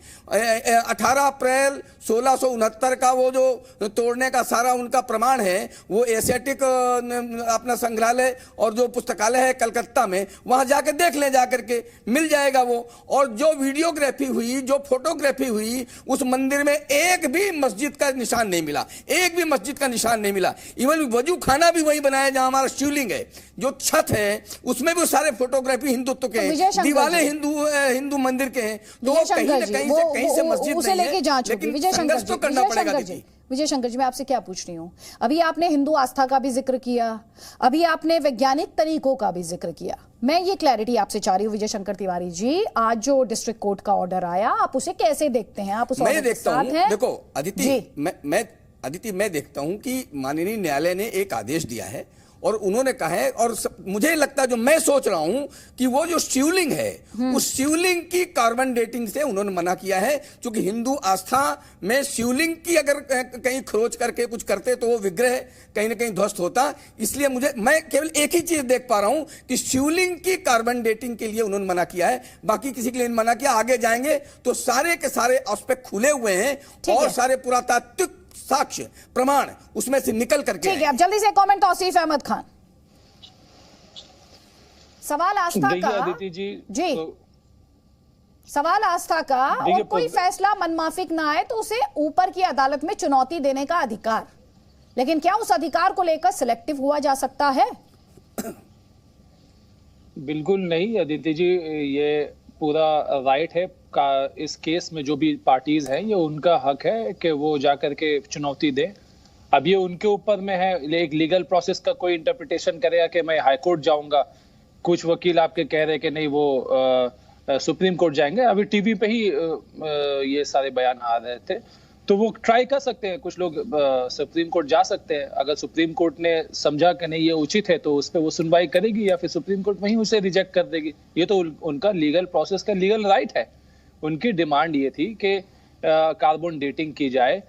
18 अप्रैल 1669 का वो जो तोड़ने का सारा उनका प्रमाण है, वो एशियाटिक अपना संग्रहालय और जो पुस्तकालय है कलकत्ता में, वहां जाकर देख लें, जाकर के मिल जाएगा वो। और जो वीडियोग्राफी हुई, जो फोटोग्राफी हुई, उस मंदिर में एक भी मस्जिद का निशान नहीं मिला, एक भी मस्जिद का निशान नहीं मिला। इवन वजू खाना भी वही बनाया जहां हमारा शिवलिंग है, जो छत है उसमें भी सारे फोटोग्राफी हिंदुत्व के हैं, दीवारें हिंदू मंदिर के हैं। तो कहीं ना कहीं से मस्जिद नहीं है, लेकिन संघर्ष तो करना पड़ेगा। विजय शंकर जी, मैं आपसे क्या पूछ रही हूँ, अभी आपने हिंदू आस्था का भी जिक्र किया, अभी आपने वैज्ञानिक तरीकों का भी जिक्र किया। मैं ये क्लैरिटी आपसे चाह रही हूँ विजय शंकर तिवारी जी, आज जो डिस्ट्रिक्ट कोर्ट का ऑर्डर आया, आप उसे कैसे देखते हैं? आप उस मैं देखता हूँ, देखो अदिति, मैं देखता हूँ कि माननीय न्यायालय ने एक आदेश दिया है और उन्होंने कहा है, और मुझे लगता है, जो मैं सोच रहा हूं कि वो जो शिवलिंग है, उस शिवलिंग की कार्बन डेटिंग से उन्होंने मना किया है, क्योंकि हिंदू आस्था में शिवलिंग की अगर कहीं खरोच करके कुछ करते तो वो विग्रह कहीं ना कहीं ध्वस्त होता। इसलिए मैं केवल एक ही चीज देख पा रहा हूं कि शिवलिंग की कार्बन डेटिंग के लिए उन्होंने मना किया है, बाकी किसी के लिए मना किया। आगे जाएंगे तो सारे के सारे एस्पेक्ट खुले हुए हैं और सारे पुरातात्विक साक्ष्य प्रमाण उसमें से निकल करके। ठीक है, अब जल्दी से कमेंट तौसीफ अहमद खान। सवाल आस्था का जी सवाल आस्था का, और कोई फैसला मनमाफिक ना आए तो उसे ऊपर की अदालत में चुनौती देने का अधिकार, लेकिन क्या उस अधिकार को लेकर सिलेक्टिव हुआ जा सकता है? बिल्कुल नहीं अदिति जी, ये पूरा राइट है का, इस केस में जो भी पार्टीज हैं, ये उनका हक है कि वो जाकर के चुनौती दें। अब ये उनके ऊपर में है, एक लीगल प्रोसेस का कोई इंटरप्रिटेशन करेगा कि मैं हाई कोर्ट जाऊंगा, कुछ वकील आपके कह रहे कि नहीं वो सुप्रीम कोर्ट जाएंगे। अभी टीवी पे ही ये सारे बयान आ रहे थे, तो वो ट्राई कर सकते हैं, कुछ लोग सुप्रीम कोर्ट जा सकते हैं। अगर सुप्रीम कोर्ट ने समझा कि नहीं ये उचित है तो उस पर वो सुनवाई करेगी, या फिर सुप्रीम कोर्ट वहीं उसे रिजेक्ट कर देगी। ये तो उनका लीगल प्रोसेस का लीगल राइट है। उनकी डिमांड ये थी कि कार्बन डेटिंग की जाए,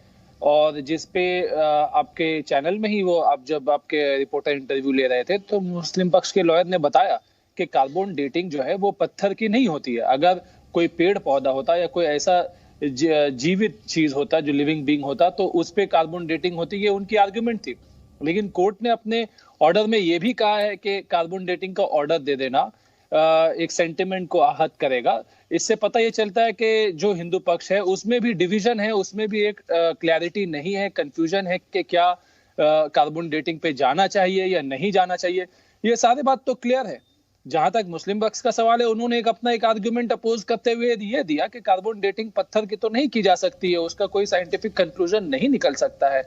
और जिसपे आपके चैनल में ही वो, आप जब आपके रिपोर्टर इंटरव्यू ले रहे थे तो मुस्लिम पक्ष के लॉयर ने बताया कि कार्बन डेटिंग जो है वो पत्थर की नहीं होती है। अगर कोई पेड़ पौधा होता या कोई ऐसा जीवित चीज होता, जो लिविंग बीइंग होता, तो उस पे कार्बन डेटिंग होती, ये उनकी आर्गुमेंट थी। लेकिन कोर्ट ने अपने ऑर्डर में ये भी कहा है कि कार्बन डेटिंग का ऑर्डर दे देना एक सेंटिमेंट को आहत करेगा। इससे पता ये चलता है कि जो हिंदू पक्ष है उसमें भी डिवीजन है, उसमें भी एक क्लैरिटी नहीं है, कंफ्यूजन है कि क्या कार्बन डेटिंग पे जाना चाहिए या नहीं जाना चाहिए। ये सारी बात तो क्लियर है। जहां तक मुस्लिम पक्ष का सवाल है, उन्होंने अपना एक आर्गुमेंट अपोज करते हुए ये दिया कि कार्बन डेटिंग पत्थर की तो नहीं की जा सकती है, उसका कोई साइंटिफिक कंक्लूजन नहीं निकल सकता है।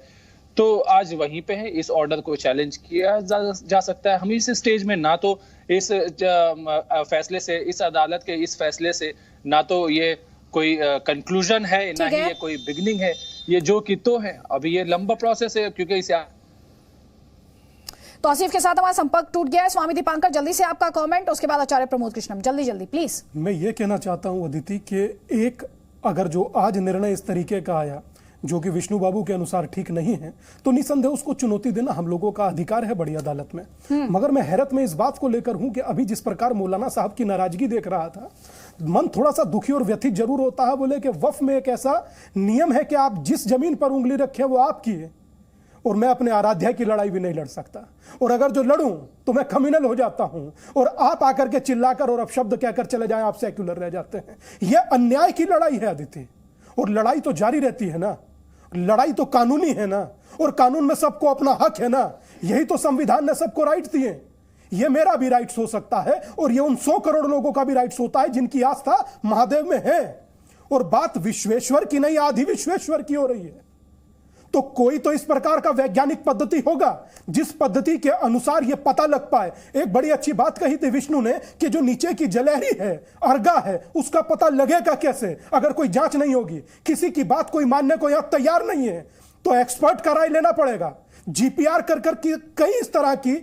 तो आज वहीं पे है, इस ऑर्डर को चैलेंज किया जा सकता है। हम इस स्टेज में ना तो इस फैसले से, इस अदालत के इस फैसले से ना तो ये कोई कंक्लूजन है, ना ही ये कोई बिगनिंग है, ये जो कि तो है। अभी ये लंबा प्रोसेस है, क्योंकि इसे तौसीफ के साथ हमारा संपर्क टूट गया है। स्वामी दीपांकर, जल्दी से आपका कमेंट, उसके बाद आचार्य प्रमोद कृष्णम, जल्दी प्लीज। मैं ये कहना चाहता हूं अदिति कि एक अगर जो आज निर्णय इस तरीके का आया जो कि विष्णु बाबू के अनुसार ठीक नहीं है, तो निसंदेह उसको चुनौती देना हम लोगों का अधिकार है बड़ी अदालत में। मगर मैं हैरत में इस बात को लेकर हूं कि अभी जिस प्रकार मौलाना साहब की नाराजगी देख रहा था, मन थोड़ा सा दुखी और व्यथित जरूर होता है। बोले कि वक्फ में एक ऐसा नियम है कि आप जिस जमीन पर उंगली रखे वो आपकी है, और मैं अपने आराध्या की लड़ाई भी नहीं लड़ सकता, और अगर जो लड़ूं तो मैं क्रिमिनल हो जाता हूं, और आप आकर के चिल्लाकर और अपशब्द कहकर चले जाएं, आप सेक्युलर रह जाते हैं। यह अन्याय की लड़ाई है अदिति, और लड़ाई तो जारी रहती है ना, लड़ाई तो कानूनी है ना, और कानून में सबको अपना हक है ना। यही तो संविधान ने सबको राइट दिए, ये मेरा भी राइट्स हो सकता है और ये उन 100 करोड़ लोगों का भी राइट्स होता है जिनकी आस्था महादेव में है। और बात विश्वेश्वर की नहीं, आदि विश्वेश्वर की हो रही है। तो कोई तो इस प्रकार का वैज्ञानिक पद्धति होगा जिस पद्धति के अनुसार यह पता लग पाए। एक बड़ी अच्छी बात कही थी विष्णु ने कि जो नीचे की जलहरी है, अर्गा है, उसका पता लगेगा कैसे अगर कोई जांच नहीं होगी। किसी की बात कोई मानने को यहां तैयार नहीं है तो एक्सपर्ट का राय लेना पड़ेगा। जीपीआर कर कई इस तरह की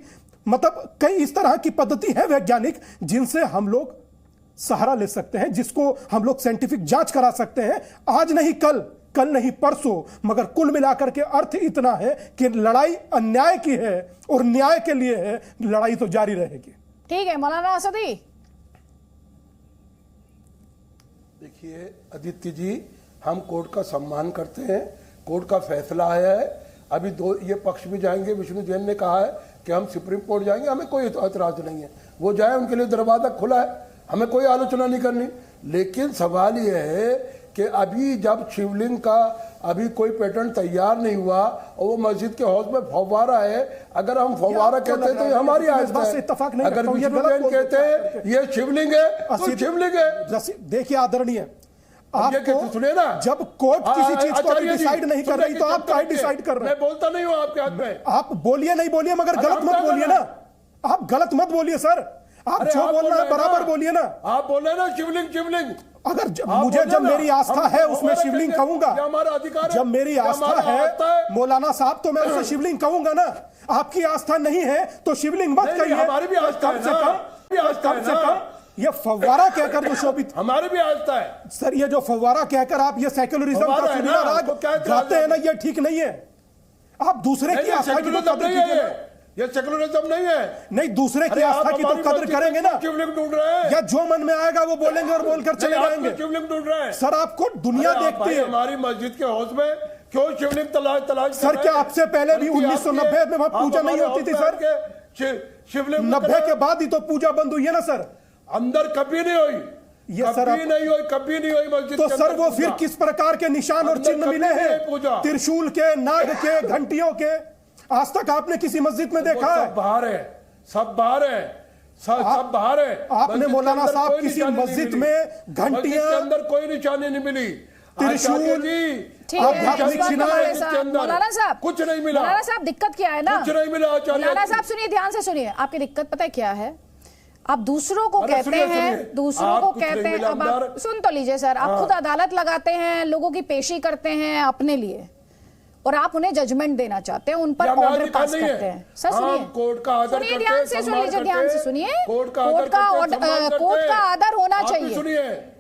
कई इस तरह की पद्धति है वैज्ञानिक जिनसे हम लोग सहारा ले सकते हैं, जिसको हम लोग साइंटिफिक जांच करा सकते हैं। आज नहीं कल, कल नहीं परसों, मगर कुल मिलाकर के अर्थ इतना है कि लड़ाई अन्याय की है और न्याय के लिए है। लड़ाई तो जारी रहेगी। ठीक है मौलाना असदी। देखिए आदित्य जी, हम कोर्ट का सम्मान करते हैं, कोर्ट का फैसला आया है। अभी ये पक्ष भी जाएंगे। विष्णु जैन ने कहा है कि हम सुप्रीम कोर्ट जाएंगे, हमें कोई एतराज नहीं है, वो जाए, उनके लिए दरवाजा खुला है, हमें कोई आलोचना नहीं करनी। लेकिन सवाल यह है कि अभी जब शिवलिंग का अभी कोई पैटर्न तैयार नहीं हुआ और वो मस्जिद के हौज में फव्वारा है, अगर हम फव्वारा कहते हैं तो ये हमारी आस्था है। अगर विष्णु जैन कहते हैं ये शिवलिंग है तो शिवलिंग है। देखिए आदरणीय, आपको सुने ना, जब कोर्ट किसी चीज को डिसाइड नहीं कर रही तो आप क्या डिसाइड कर रहे हैं? मैं बोलता नहीं हूं आपके हाथ में। आप बोलिए नहीं बोलिए, मगर गलत मत बोलिए ना। आप गलत मत बोलिए सर, आप जो बोलना है बराबर बोलिए ना। आप बोल रहे ना शिवलिंग शिवलिंग। अगर मुझे जब मेरी आस्था है उसमें शिवलिंग कहूंगा, हमारा अधिकार है। जब मेरी आस्था है मौलाना साहब तो मैं उसे शिवलिंग कहूंगा ना। आपकी आस्था नहीं है तो शिवलिंग मत कहिए। हमारी भी आस्था कम से कम ये फव्वारा कहकर जो शोभित, हमारी भी आस्था है सर। ये जो फव्वारा कहकर आप ये सेक्युलरिज्म का सुरीला राग गाते हैं ना, ये ठीक नहीं है। आप दूसरे की आस्था की तो कदर कीजिए। ये सेक्युलरिज्म नहीं है। नहीं, दूसरे की आस्था की तो कदर करेंगे ना। शिवलिंग ढूंढ रहे हैं या जो मन में आएगा वो बोलेंगे और बोलकर चले जाएंगे। शिवलिंग ढूंढ रहे हैं सर। आपको दुनिया देखती है। हमारी मस्जिद के हौज में क्यों शिवलिंग तलाश सर? क्या आपसे पहले भी 1990 में वहां पूजा नहीं होती थी सर? शिवलिंग 90 के बाद ही तो पूजा बंद हुई है ना सर। अंदर कभी नहीं हुई, ये सर कभी नहीं हुई मस्जिद। तो सर वो फिर किस प्रकार के निशान और चिन्ह मिले हैं? त्रिशूल के, नाग के, घंटियों के। आज तक आपने किसी मस्जिद में देखा है? सब बाहर है, सब बाहर है, सब बाहर है। आपने मौलाना साहब किसी मस्जिद में घंटियां के अंदर कोई निशानी नहीं मिली, त्रिशूल मौलाना साहब कुछ नहीं मिला। मौलाना साहब दिक्कत क्या है ना, कुछ नहीं मिला। मौलाना साहब सुनिए, ध्यान से सुनिए। आपकी दिक्कत पता है क्या है? आप दूसरों को कहते हैं, दूसरों को कहते हैं। अब आप सुन तो लीजिए सर, आप खुद अदालत लगाते हैं, लोगों की पेशी करते हैं अपने लिए, और आप उन्हें जजमेंट देना चाहते हैं, उन पर ऑर्डर पास करते हैं। सर सुनिए, कोर्ट का आदर सुनिए, ध्यान से सुन लीजिए, ध्यान से सुनिए। कोर्ट का आदर होना चाहिए।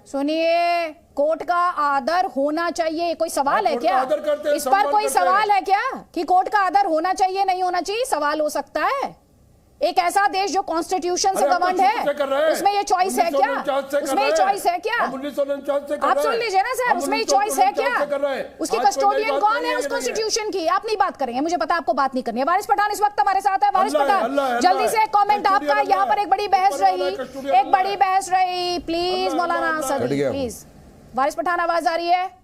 सुनिए, कोर्ट का आदर होना चाहिए। कोई सवाल है क्या इस पर? कोई सवाल है क्या कि कोर्ट का आदर होना चाहिए नहीं होना चाहिए? सवाल हो सकता है। एक ऐसा देश जो कॉन्स्टिट्यूशन से गवर्न है, उसमें ये चॉइस है क्या? उसमें ये चॉइस है क्या? आप सुन लीजिए ना सर, उसमें ये चॉइस है क्या? उसकी कस्टोडियन कौन है उस कॉन्स्टिट्यूशन की? आप नहीं बात करेंगे, मुझे पता आपको बात नहीं करनी है। वारिस पठान इस वक्त हमारे साथ है। वारिस पठान, जल्दी से कमेंट आपका। यहाँ पर एक बड़ी बहस रही, प्लीज मौलाना सर, प्लीज। वारिस पठान, आवाज आ रही है?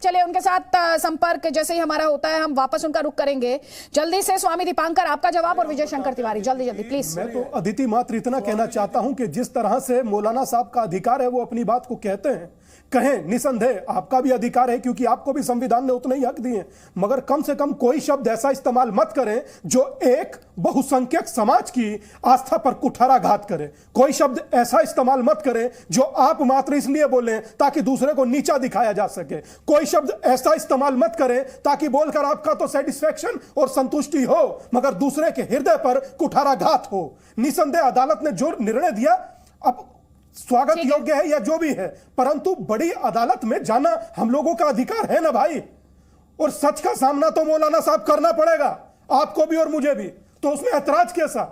चलिए, उनके साथ संपर्क जैसे ही हमारा होता है हम वापस उनका रुख करेंगे। जल्दी से स्वामी दीपांकर आपका जवाब और विजय शंकर तिवारी जल्दी प्लीज। मैं तो अदिति मात्र इतना कहना चाहता हूं कि जिस तरह से मौलाना साहब का अधिकार है वो अपनी बात को कहते हैं, कहें, निसंदेह आपका भी अधिकार है क्योंकि आपको भी संविधान ने उतने ही हक दिए, मगर कम से कम कोई शब्द ऐसा इस्तेमाल मत करें जो एक बहुसंख्यक समाज की आस्था पर कुठाराघात करे। कोई शब्द ऐसा इस्तेमाल मत करें जो आप मात्र इसलिए बोलें ताकि दूसरे को नीचा दिखाया जा सके। कोई शब्द ऐसा इस्तेमाल मत करें ताकि बोलकर आपका तो सेटिस्फैक्शन और संतुष्टि हो मगर दूसरे के हृदय पर कुठाराघात हो। निसंदेह अदालत ने जो निर्णय दिया अब स्वागत योग्य है या जो भी है, परंतु बड़ी अदालत में जाना हम लोगों का अधिकार है ना भाई। और सच का सामना तो मौलाना साहब करना पड़ेगा, आपको भी और मुझे भी, तो उसमें ऐतराज कैसा?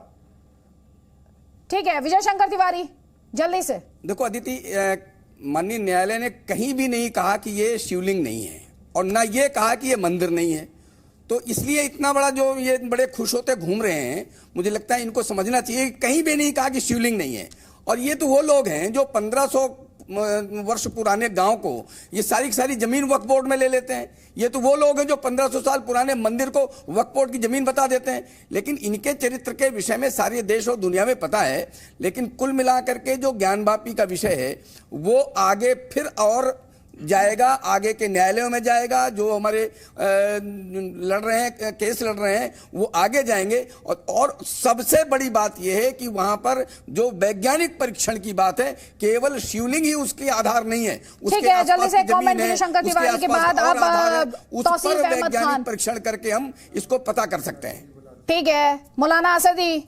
ठीक है, विजय शंकर तिवारी जल्दी से। देखो अदिति, माननीय न्यायालय ने कहीं भी नहीं कहा कि ये शिवलिंग नहीं है और ना ये कहा कि ये मंदिर नहीं है। तो इसलिए इतना बड़ा जो ये बड़े खुश होते घूम रहे हैं, मुझे लगता है इनको समझना चाहिए, कहीं भी नहीं कहा कि शिवलिंग नहीं है। और ये तो वो लोग हैं जो 1500 वर्ष पुराने गांव को ये सारी की सारी जमीन वक्फ बोर्ड में ले लेते हैं। ये तो वो लोग हैं जो 1500 साल पुराने मंदिर को वक्फ बोर्ड की जमीन बता देते हैं। लेकिन इनके चरित्र के विषय में सारे देश और दुनिया में पता है, लेकिन कुल मिलाकर के जो ज्ञानवापी का विषय है वो आगे फिर और जाएगा, आगे के न्यायालयों में जाएगा। जो हमारे लड़ रहे हैं, केस लड़ रहे हैं, वो आगे जाएंगे। और सबसे बड़ी बात यह है कि वहां पर जो वैज्ञानिक परीक्षण की बात है, केवल शिवलिंग ही उसके आधार नहीं है, उसके जल्दी से कमेंट में शंकर तिवारी के बाद अब तौसीफ अहमद खान परीक्षण करके हम इसको पता कर सकते हैं। ठीक है, मौलाना असदी।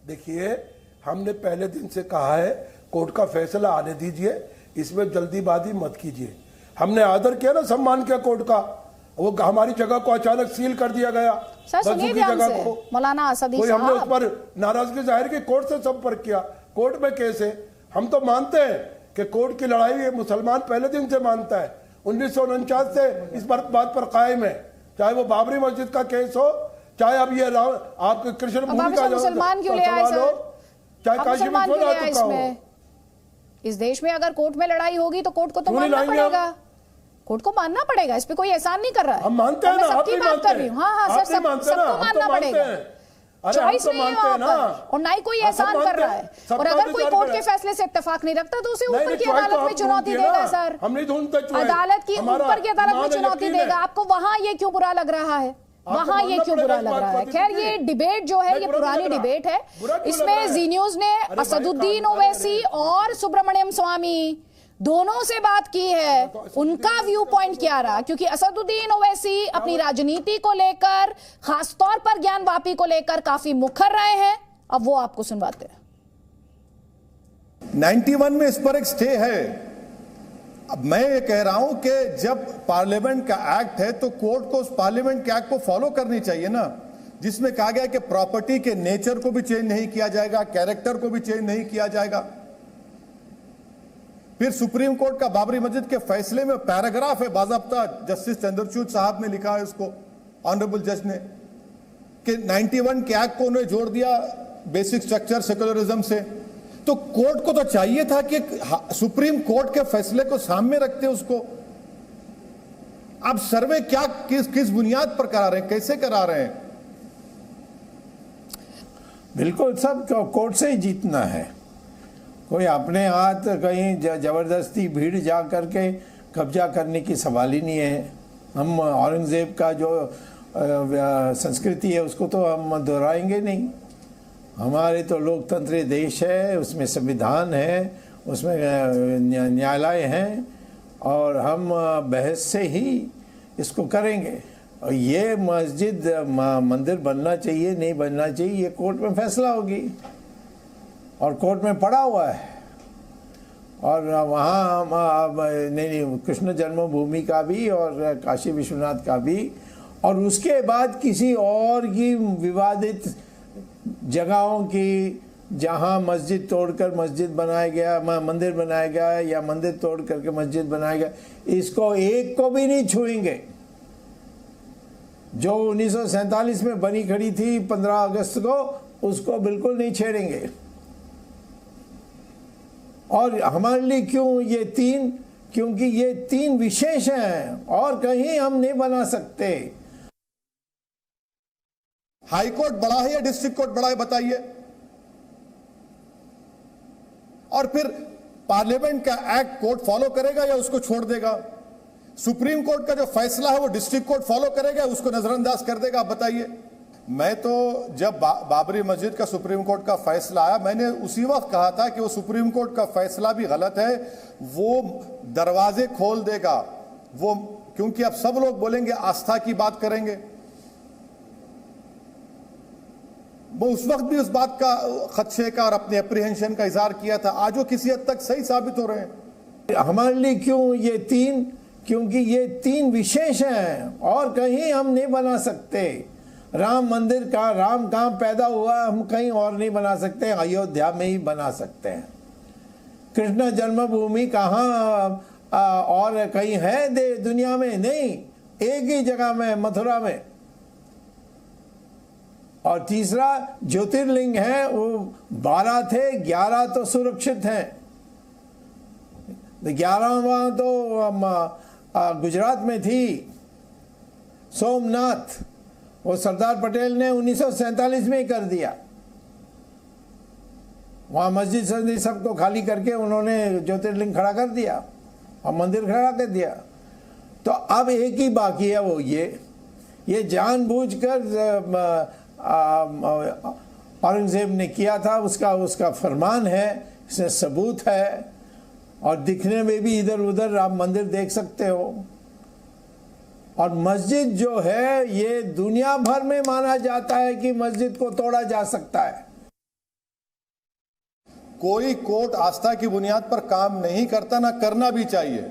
देखिए, हमने पहले दिन से कहा है कोर्ट का फैसला आने दीजिए, इसमें जल्दीबाजी मत कीजिए। हमने आदर किया ना, सम्मान किया कोर्ट का। वो हमारी जगह को अचानक सील कर दिया गया, बंसू की जगह को। मौलाना असदी कोई हमने उस पर नाराजगी जाहिर की, कोर्ट से संपर्क किया, कोर्ट में केस है। हम तो मानते हैं कि कोर्ट की लड़ाई मुसलमान पहले दिन से मानता है, 1949 से इस बात पर कायम है। चाहे वो बाबरी मस्जिद का केस हो, चाहे अब ये आपके कृष्ण भूमि का मुसलमान क्यों ले आए सर? चाहे काशी में इस देश में अगर कोर्ट में लड़ाई होगी तो कोर्ट को तो मानना पड़ेगा, कोर्ट को मानना पड़ेगा। इस पे कोई एहसान नहीं कर रहा है। हम मानते हैं ना, सबकी बात कर रही हूँ। हाँ सर, सबको मानना पड़ेगा, चॉइस नहीं है वहाँ पर, और ना ही कोई एहसान कर रहा है। और अगर कोई कोर्ट के फैसले से इत्तेफाक नहीं रखता तो उसे ऊपर की अदालत में चुनौती देगा सर। अदालत की ऊपर की अदालत में चुनौती देगा। आपको वहां ये क्यों बुरा लग रहा है? वहां ये क्यों बुरा लग रहा है? खैर, ये डिबेट जो है ये पुरानी डिबेट है। इसमें जी न्यूज ने असदुद्दीन ओवैसी और सुब्रमण्यम स्वामी दोनों से बात की है। उनका व्यू पॉइंट क्या रहा? क्योंकि असदुद्दीन ओवैसी अपनी राजनीति को लेकर, खासतौर पर ज्ञानवापी को लेकर काफी मुखर रहे हैं। अब वो आपको सुनवाते हैं। 91 में इस पर एक स्टे है। अब मैं ये कह रहा हूं कि जब पार्लियामेंट का एक्ट है तो कोर्ट को उस पार्लियामेंट के एक्ट को फॉलो करनी चाहिए ना, जिसमें कहा गया कि प्रॉपर्टी के नेचर को भी चेंज नहीं किया जाएगा, कैरेक्टर को भी चेंज नहीं किया जाएगा। फिर सुप्रीम कोर्ट का बाबरी मस्जिद के फैसले में पैराग्राफ है, बाज़ाब्ता जस्टिस चंद्रचूड़ साहब ने लिखा है उसको, ऑनरेबल जज ने, कि 91 के एक्ट को उन्हें जोड़ दिया बेसिक स्ट्रक्चर सेकुलरिज्म से। तो कोर्ट को तो चाहिए था कि सुप्रीम कोर्ट के फैसले को सामने रखते उसको। अब सर्वे क्या किस बुनियाद पर करा रहे हैं, कैसे करा रहे हैं? बिल्कुल सब कोर्ट से ही जीतना है। कोई अपने हाथ कहीं जबरदस्ती भीड़ जा करके कब्जा करने की सवाल ही नहीं है। हम औरंगजेब का जो संस्कृति है उसको तो हम दोहराएंगे नहीं। हमारे तो लोकतंत्री देश है, उसमें संविधान है, उसमें न्यायालय हैं, और हम बहस से ही इसको करेंगे। और ये मस्जिद मंदिर बनना चाहिए नहीं बनना चाहिए, ये कोर्ट में फैसला होगी, और कोर्ट में पड़ा हुआ है। और वहाँ नहीं कृष्ण जन्मभूमि का भी और काशी विश्वनाथ का भी, और उसके बाद किसी और की विवादित जगहों की जहां मस्जिद तोड़कर मस्जिद बनाया गया, मंदिर बनाया गया, या मंदिर तोड़ करके मस्जिद बनाया गया, इसको एक को भी नहीं छुएंगे। जो 1947 में बनी खड़ी थी 15 अगस्त को, उसको बिल्कुल नहीं छेड़ेंगे। और हमारे लिए क्यों ये तीन? क्योंकि ये तीन विशेष हैं और कहीं हम नहीं बना सकते। हाई कोर्ट बड़ा है या डिस्ट्रिक्ट कोर्ट बड़ा है, बताइए। और फिर पार्लियामेंट का एक्ट कोर्ट फॉलो करेगा या उसको छोड़ देगा? सुप्रीम कोर्ट का जो फैसला है वो डिस्ट्रिक्ट कोर्ट फॉलो करेगा, उसको नजरअंदाज कर देगा? आप बताइए। मैं तो जब बाबरी मस्जिद का सुप्रीम कोर्ट का फैसला आया, मैंने उसी वक्त कहा था कि वो सुप्रीम कोर्ट का फैसला भी गलत है, वो दरवाजे खोल देगा वो, क्योंकि अब सब लोग बोलेंगे आस्था की बात करेंगे। वो उस वक्त भी उस बात का खदशे का और अपने अप्रीहेंशन का इजहार किया था। आज वो किसी हद तक सही साबित हो रहे हैं। हमारे लिए क्यों ये तीन? क्योंकि ये तीन विशेष हैं और कहीं हम नहीं बना सकते। राम मंदिर का, राम कहाँ पैदा हुआ हम कहीं और नहीं बना सकते, अयोध्या में ही बना सकते हैं। कृष्ण जन्मभूमि कहाँ और कहीं है दुनिया में? नहीं, एक ही जगह में, मथुरा में। और तीसरा ज्योतिर्लिंग है, वो 12 थे, 11 तो सुरक्षित हैं। 11वां तो गुजरात में थी, सोमनाथ, वो सरदार पटेल ने 1947 में ही कर दिया। वहाँ मस्जिद सबको खाली करके उन्होंने ज्योतिर्लिंग खड़ा कर दिया और मंदिर खड़ा कर दिया। तो अब एक ही बाकी है, वो ये जानबूझकर औरंगजेब ने किया था, उसका फरमान है, इसमें सबूत है, और दिखने में भी इधर उधर आप मंदिर देख सकते हो। और मस्जिद जो है ये दुनिया भर में माना जाता है कि मस्जिद को तोड़ा जा सकता है। कोई कोर्ट आस्था की बुनियाद पर काम नहीं करता, ना करना भी चाहिए,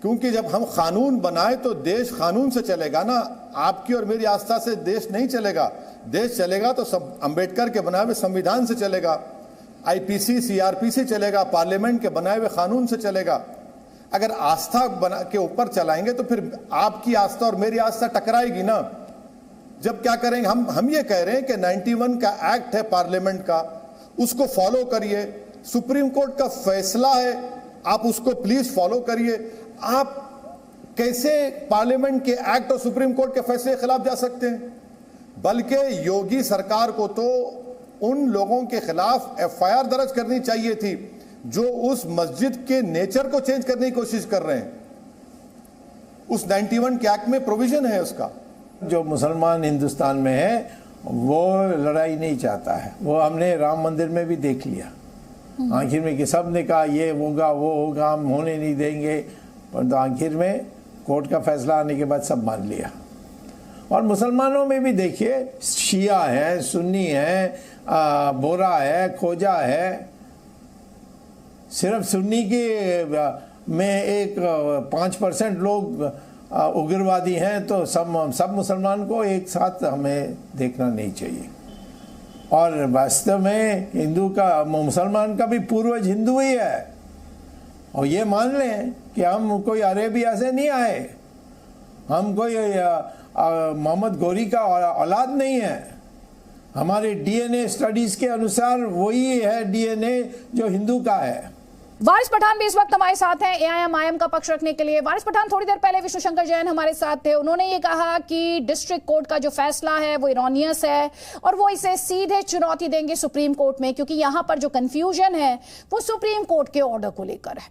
क्योंकि जब हम कानून बनाए तो देश कानून से चलेगा ना। आपकी और मेरी आस्था से देश नहीं चलेगा। देश चलेगा तो सब अंबेडकर के बनाए हुए संविधान से चलेगा, आईपीसी सीआरपीसी चलेगा, पार्लियामेंट के बनाए हुए कानून से चलेगा। अगर आस्था बना के ऊपर चलाएंगे तो फिर आपकी आस्था और मेरी आस्था टकराएगी ना। जब क्या करेंगे हम ये कह रहे हैं कि 91 का एक्ट है पार्लियामेंट का, उसको फॉलो करिए। सुप्रीम कोर्ट का फैसला है, आप उसको प्लीज फॉलो करिए। आप कैसे पार्लियामेंट के एक्ट और सुप्रीम कोर्ट के फैसले के खिलाफ जा सकते हैं? बल्कि योगी सरकार को तो उन लोगों के खिलाफ एफआईआर दर्ज करनी चाहिए थी जो उस मस्जिद के नेचर को चेंज करने की कोशिश कर रहे हैं। उस 91 के एक्ट में प्रोविजन है उसका। जो मुसलमान हिंदुस्तान में है वो लड़ाई नहीं चाहता है, वो हमने राम मंदिर में भी देख लिया। आखिर में कि सब ने कहा ये होगा वो होगा, हम होने नहीं देंगे, परंतु आखिर में कोर्ट का फैसला आने के बाद सब मान लिया। और मुसलमानों में भी देखिए, शिया है, सुन्नी है, बोरा है, खोजा है। सिर्फ सुन्नी के में एक 5% लोग उग्रवादी हैं, तो सब मुसलमान को एक साथ हमें देखना नहीं चाहिए। और वास्तव में हिंदू का, मुसलमान का भी पूर्वज हिंदू ही है। और ये मान लें कि हम कोई अरेबिया से नहीं आए, हम कोई मोहम्मद गौरी का औलाद नहीं है। हमारे डीएनए स्टडीज के अनुसार वही है डीएनए जो हिंदू का है। वारिस पठान भी इस वक्त हमारे साथ हैं एआईएम का पक्ष रखने के लिए। वारिस पठान, थोड़ी देर पहले विष्णु शंकर जैन हमारे साथ थे, उन्होंने ये कहा कि डिस्ट्रिक्ट कोर्ट का जो फैसला है वो इरोनियस है और वो इसे सीधे चुनौती देंगे सुप्रीम कोर्ट में, क्योंकि यहां पर जो कंफ्यूजन है वो सुप्रीम कोर्ट के ऑर्डर को लेकर है।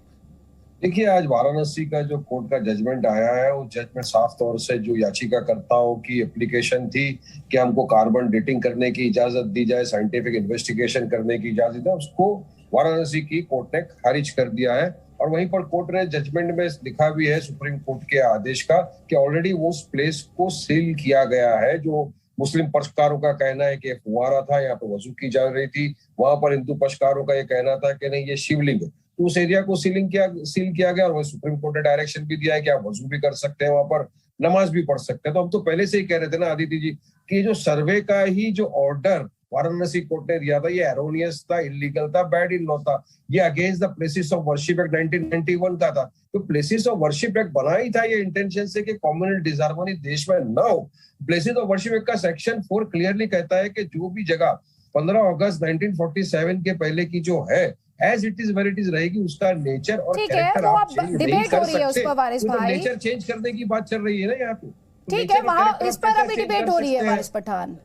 देखिए, आज वाराणसी का जो कोर्ट का जजमेंट आया है, उस जजमेंट साफ तौर से जो याचिकाकर्ताओं की एप्लीकेशन थी कि हमको कार्बन डेटिंग करने की इजाजत दी जाए, साइंटिफिक इन्वेस्टिगेशन करने की इजाजत है, उसको वाराणसी की कोर्ट ने खारिज कर दिया है। और वहीं पर कोर्ट ने जजमेंट में लिखा भी है सुप्रीम कोर्ट के आदेश का कि ऑलरेडी वो उस प्लेस को सील किया गया है। जो मुस्लिम पक्षकारों का कहना है कि फुवारा था, यहाँ पे वजू की जा रही थी, वहां पर हिंदू पक्षकारों का ये कहना था कि नहीं ये शिवलिंग है। तो उस एरिया को सील किया गया और वही सुप्रीम कोर्ट ने डायरेक्शन भी दिया है कि आप वजू भी कर सकते हैं, वहां पर नमाज भी पढ़ सकते हैं। तो हम तो पहले से ही कह रहे थे ना आदित्य जी कि जो सर्वे का ही जो ऑर्डर वाराणसी कोर्ट ने दिया था ये एरोनियस था, इलीगल था, बैड इन लॉ था। ये against the places of worship act 1991 का था। तो प्लेसेस ऑफ वर्शिप एक्ट बना ही था ये इंटेंशन से कि कम्युनल डिसहार्मनी देश में न हो। प्लेसेस ऑफ वर्शिप एक्ट का सेक्शन 4 क्लियरली कहता है कि जो भी जगह 15 अगस्त 1947 के पहले की जो है as it is where it is रहेगी, उसका नेचर और कैरेक्टर आप चेंज नहीं कर सकते। नेचर चेंज करने की बात चल रही है ना यहाँ पे। ठीक है, वहां इस पर अभी डिबेट हो रही है वारिस पठान।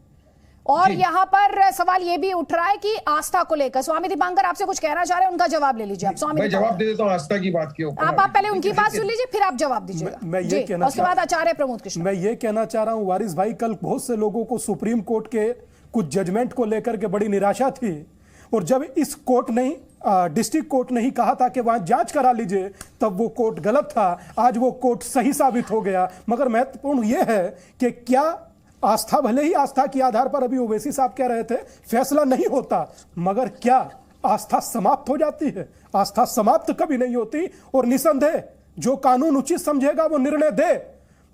और यहाँ पर सवाल ये भी उठ रहा है कि आस्था को लेकर स्वामी दीपांकर आपसे कुछ कहना चाह रहे हैं, उनका जवाब ले लीजिए आप। स्वामी मैं जवाब दे देता हूँ आस्था की बात के ऊपर। आप पहले उनकी बात सुन लीजिए, फिर आप जवाब दीजिएगा। मैं ये कहना उसके बाद आचार्य प्रमोद कृष्ण। मैं ये कहना चाह रहा हूँ वारिस भाई, कल बहुत से लोगों को सुप्रीम कोर्ट के कुछ जजमेंट को लेकर के बड़ी निराशा थी, और जब इस कोर्ट ने डिस्ट्रिक्ट कोर्ट ने ही कहा था कि वहां जांच करा लीजिए, तब वो कोर्ट गलत था। आज वो कोर्ट सही साबित हो गया। मगर महत्वपूर्ण यह है कि क्या आस्था, भले ही आस्था के आधार पर अभी ओवैसी साहब कह रहे थे फैसला नहीं होता, मगर क्या आस्था समाप्त हो जाती है? आस्था समाप्त कभी नहीं होती। और निसंदेह जो कानून उचित समझेगा वो निर्णय दे,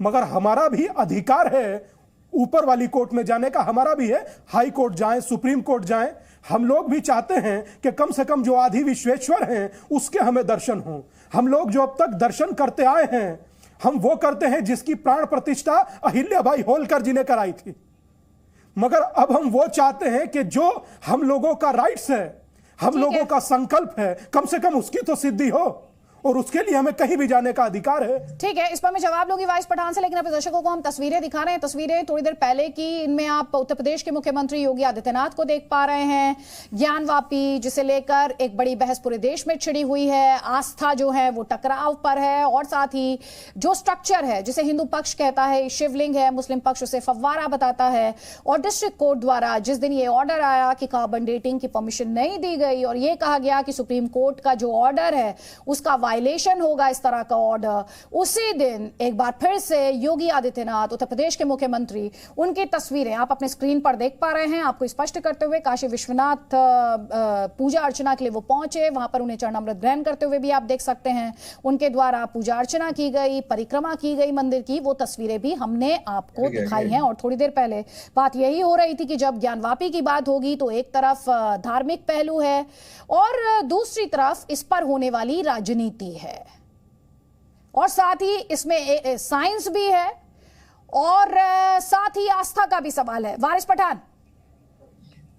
मगर हमारा भी अधिकार है ऊपर वाली कोर्ट में जाने का, हमारा भी है हाई कोर्ट जाएं, सुप्रीम कोर्ट जाएं। हम लोग भी चाहते हैं कि कम से कम जो आदि विश्वेश्वर हैं उसके हमें दर्शन हों। हम लोग जो अब तक दर्शन करते आए हैं, हम वो करते हैं जिसकी प्राण प्रतिष्ठा अहिल्याबाई होलकर जी ने कराई थी। मगर अब हम वो चाहते हैं कि जो हम लोगों का राइट्स है, हम लोगों का संकल्प है, कम से कम उसकी तो सिद्धि हो, और उसके लिए हमें कहीं भी जाने का अधिकार है। ठीक है, इस पर मैं जवाब लूंगी वारिस पठान से, लेकिन अपने दर्शकों को हम तस्वीरें दिखा रहे हैं। तस्वीरें थोड़ी देर पहले की, इनमें आप उत्तर प्रदेश के मुख्यमंत्री योगी आदित्यनाथ को देख पा रहे हैं। ज्ञानवापी जिसे लेकर एक बड़ी बहस पूरे देश में छिड़ी हुई है, आस्था जो है वो टकराव पर है, और साथ ही जो स्ट्रक्चर है जिसे हिंदू पक्ष कहता है शिवलिंग है, मुस्लिम पक्ष उसे फव्वारा बताता है, और डिस्ट्रिक्ट कोर्ट द्वारा जिस दिन ये ऑर्डर आया कि कार्बन डेटिंग की परमिशन नहीं दी गई और ये कहा गया कि सुप्रीम कोर्ट का जो ऑर्डर है उसका वायलेशन होगा इस तरह का ऑर्डर, उसी दिन एक बार फिर से योगी आदित्यनाथ उत्तर प्रदेश के मुख्यमंत्री, उनकी तस्वीरें आप अपने स्क्रीन पर देख पा रहे हैं, आपको स्पष्ट करते हुए काशी विश्वनाथ पूजा अर्चना के लिए वो पहुंचे, वहां पर उन्हें चरणामृत ग्रहण करते हुए भी आप देख सकते हैं। उनके द्वारा पूजा अर्चना की गई, परिक्रमा की गई मंदिर की, वो तस्वीरें भी हमने आपको दिखाई हैं। और थोड़ी देर पहले बात यही हो रही थी कि जब ज्ञानवापी की बात होगी तो एक तरफ धार्मिक पहलू है और दूसरी तरफ इस पर होने वाली राजनीति है, और साथ ही इसमें साइंस भी है और साथ ही आस्था का भी सवाल है। वारिस पठान,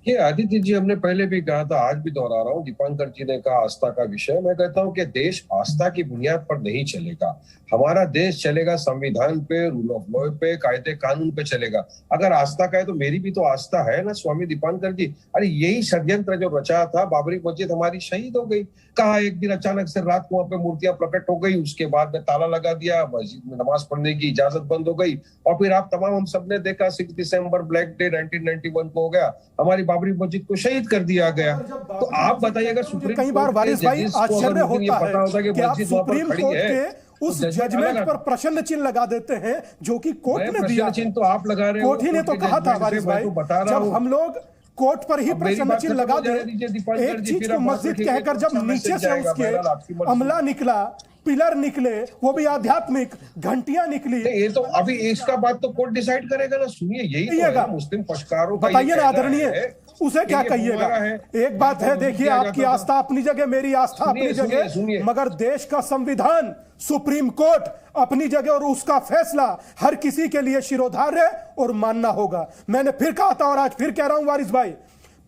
ये आदित्य जी हमने पहले भी कहा था, आज भी दोहरा रहा हूँ, दीपांकर जी ने कहा आस्था का विषय। मैं कहता हूँ कि देश आस्था की बुनियाद पर नहीं चलेगा। हमारा देश चलेगा संविधान पे, रूल ऑफ लॉ पे, कायदे कानून पे चलेगा। अगर आस्था का है तो मेरी भी तो आस्था है ना स्वामी दीपांकर जी। अरे यही षड्यंत्र जो रचा था, बाबरी मस्जिद हमारी शहीद हो गई। कहा एक दिन अचानक से रात को वहां पे मूर्तियां प्रकट हो गई, उसके बाद में ताला लगा दिया, मस्जिद में नमाज पढ़ने की इजाजत बंद हो गई, और फिर आप तमाम हम सबने देखा 6 दिसंबर ब्लैक डे 1991 को हो गया, हमारी बाबरी मस्जिद को शहीद कर दिया गया। तो आप बताइए, अगर सुप्रीम कई बार वारिस भाई आश्चर्य होता है कि आप सुप्रीम कोर्ट के उस जजमेंट पर प्रश्न चिन्ह लगा देते हैं जो कि कोर्ट ने दिया। चिन्ह तो आप लगा रहे हो, कोर्ट ही ने तो कहा था वारिस भाई, जब हम लोग कोर्ट पर ही प्रश्न चिन्ह लगा दे, एक चीज को मस्जिद कहकर जब नीचे से उसके अमला निकला, पिलर निकले, वो भी आध्यात्मिक, घंटियां निकली, ये तो अभी इसका बात तो कोर्ट डिसाइड करेगा ना। सुनिए, यही तो है मुस्लिम पक्षकारों का, बताइए ना आदरणीय, उसे क्या कहिएगा। एक बात है, देखिए आपकी आस्था अपनी जगह, मेरी आस्था अपनी जगह, मगर देश का संविधान, सुप्रीम कोर्ट अपनी जगह, और उसका फैसला हर किसी के लिए शिरोधार्य और मानना होगा। मैंने फिर कहा था और आज फिर कह रहा हूं वारिस भाई,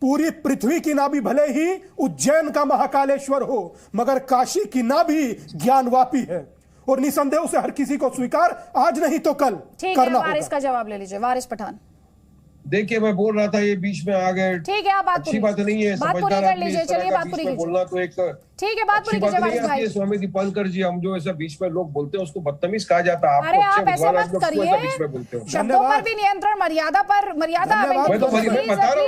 पूरी पृथ्वी की नाभि भले ही उज्जैन का महाकालेश्वर हो, मगर काशी की नाभि ज्ञानवापी है, और निसंदेह उसे हर किसी को स्वीकार आज नहीं तो कल करना होगा। वारिस का जवाब ले लीजिए। वारिस पठान, देखिए मैं बोल रहा था, ये बीच में आ गए, ठीक है, आप अच्छी बात नहीं है, बात पूरी कर लीजिए। चलिए बात पूरी बोलना तो एक ठीक है, बात पूरी कीजिए वारिस भाई। स्वामी दीपांकर जी, हम जो ऐसा बीच में लोग बोलते हैं उसको बदतमीज कहा जाता है। अरे आप ऐसे मत करिए, शब्दों पर भी नियंत्रण, मर्यादा पर मर्यादा।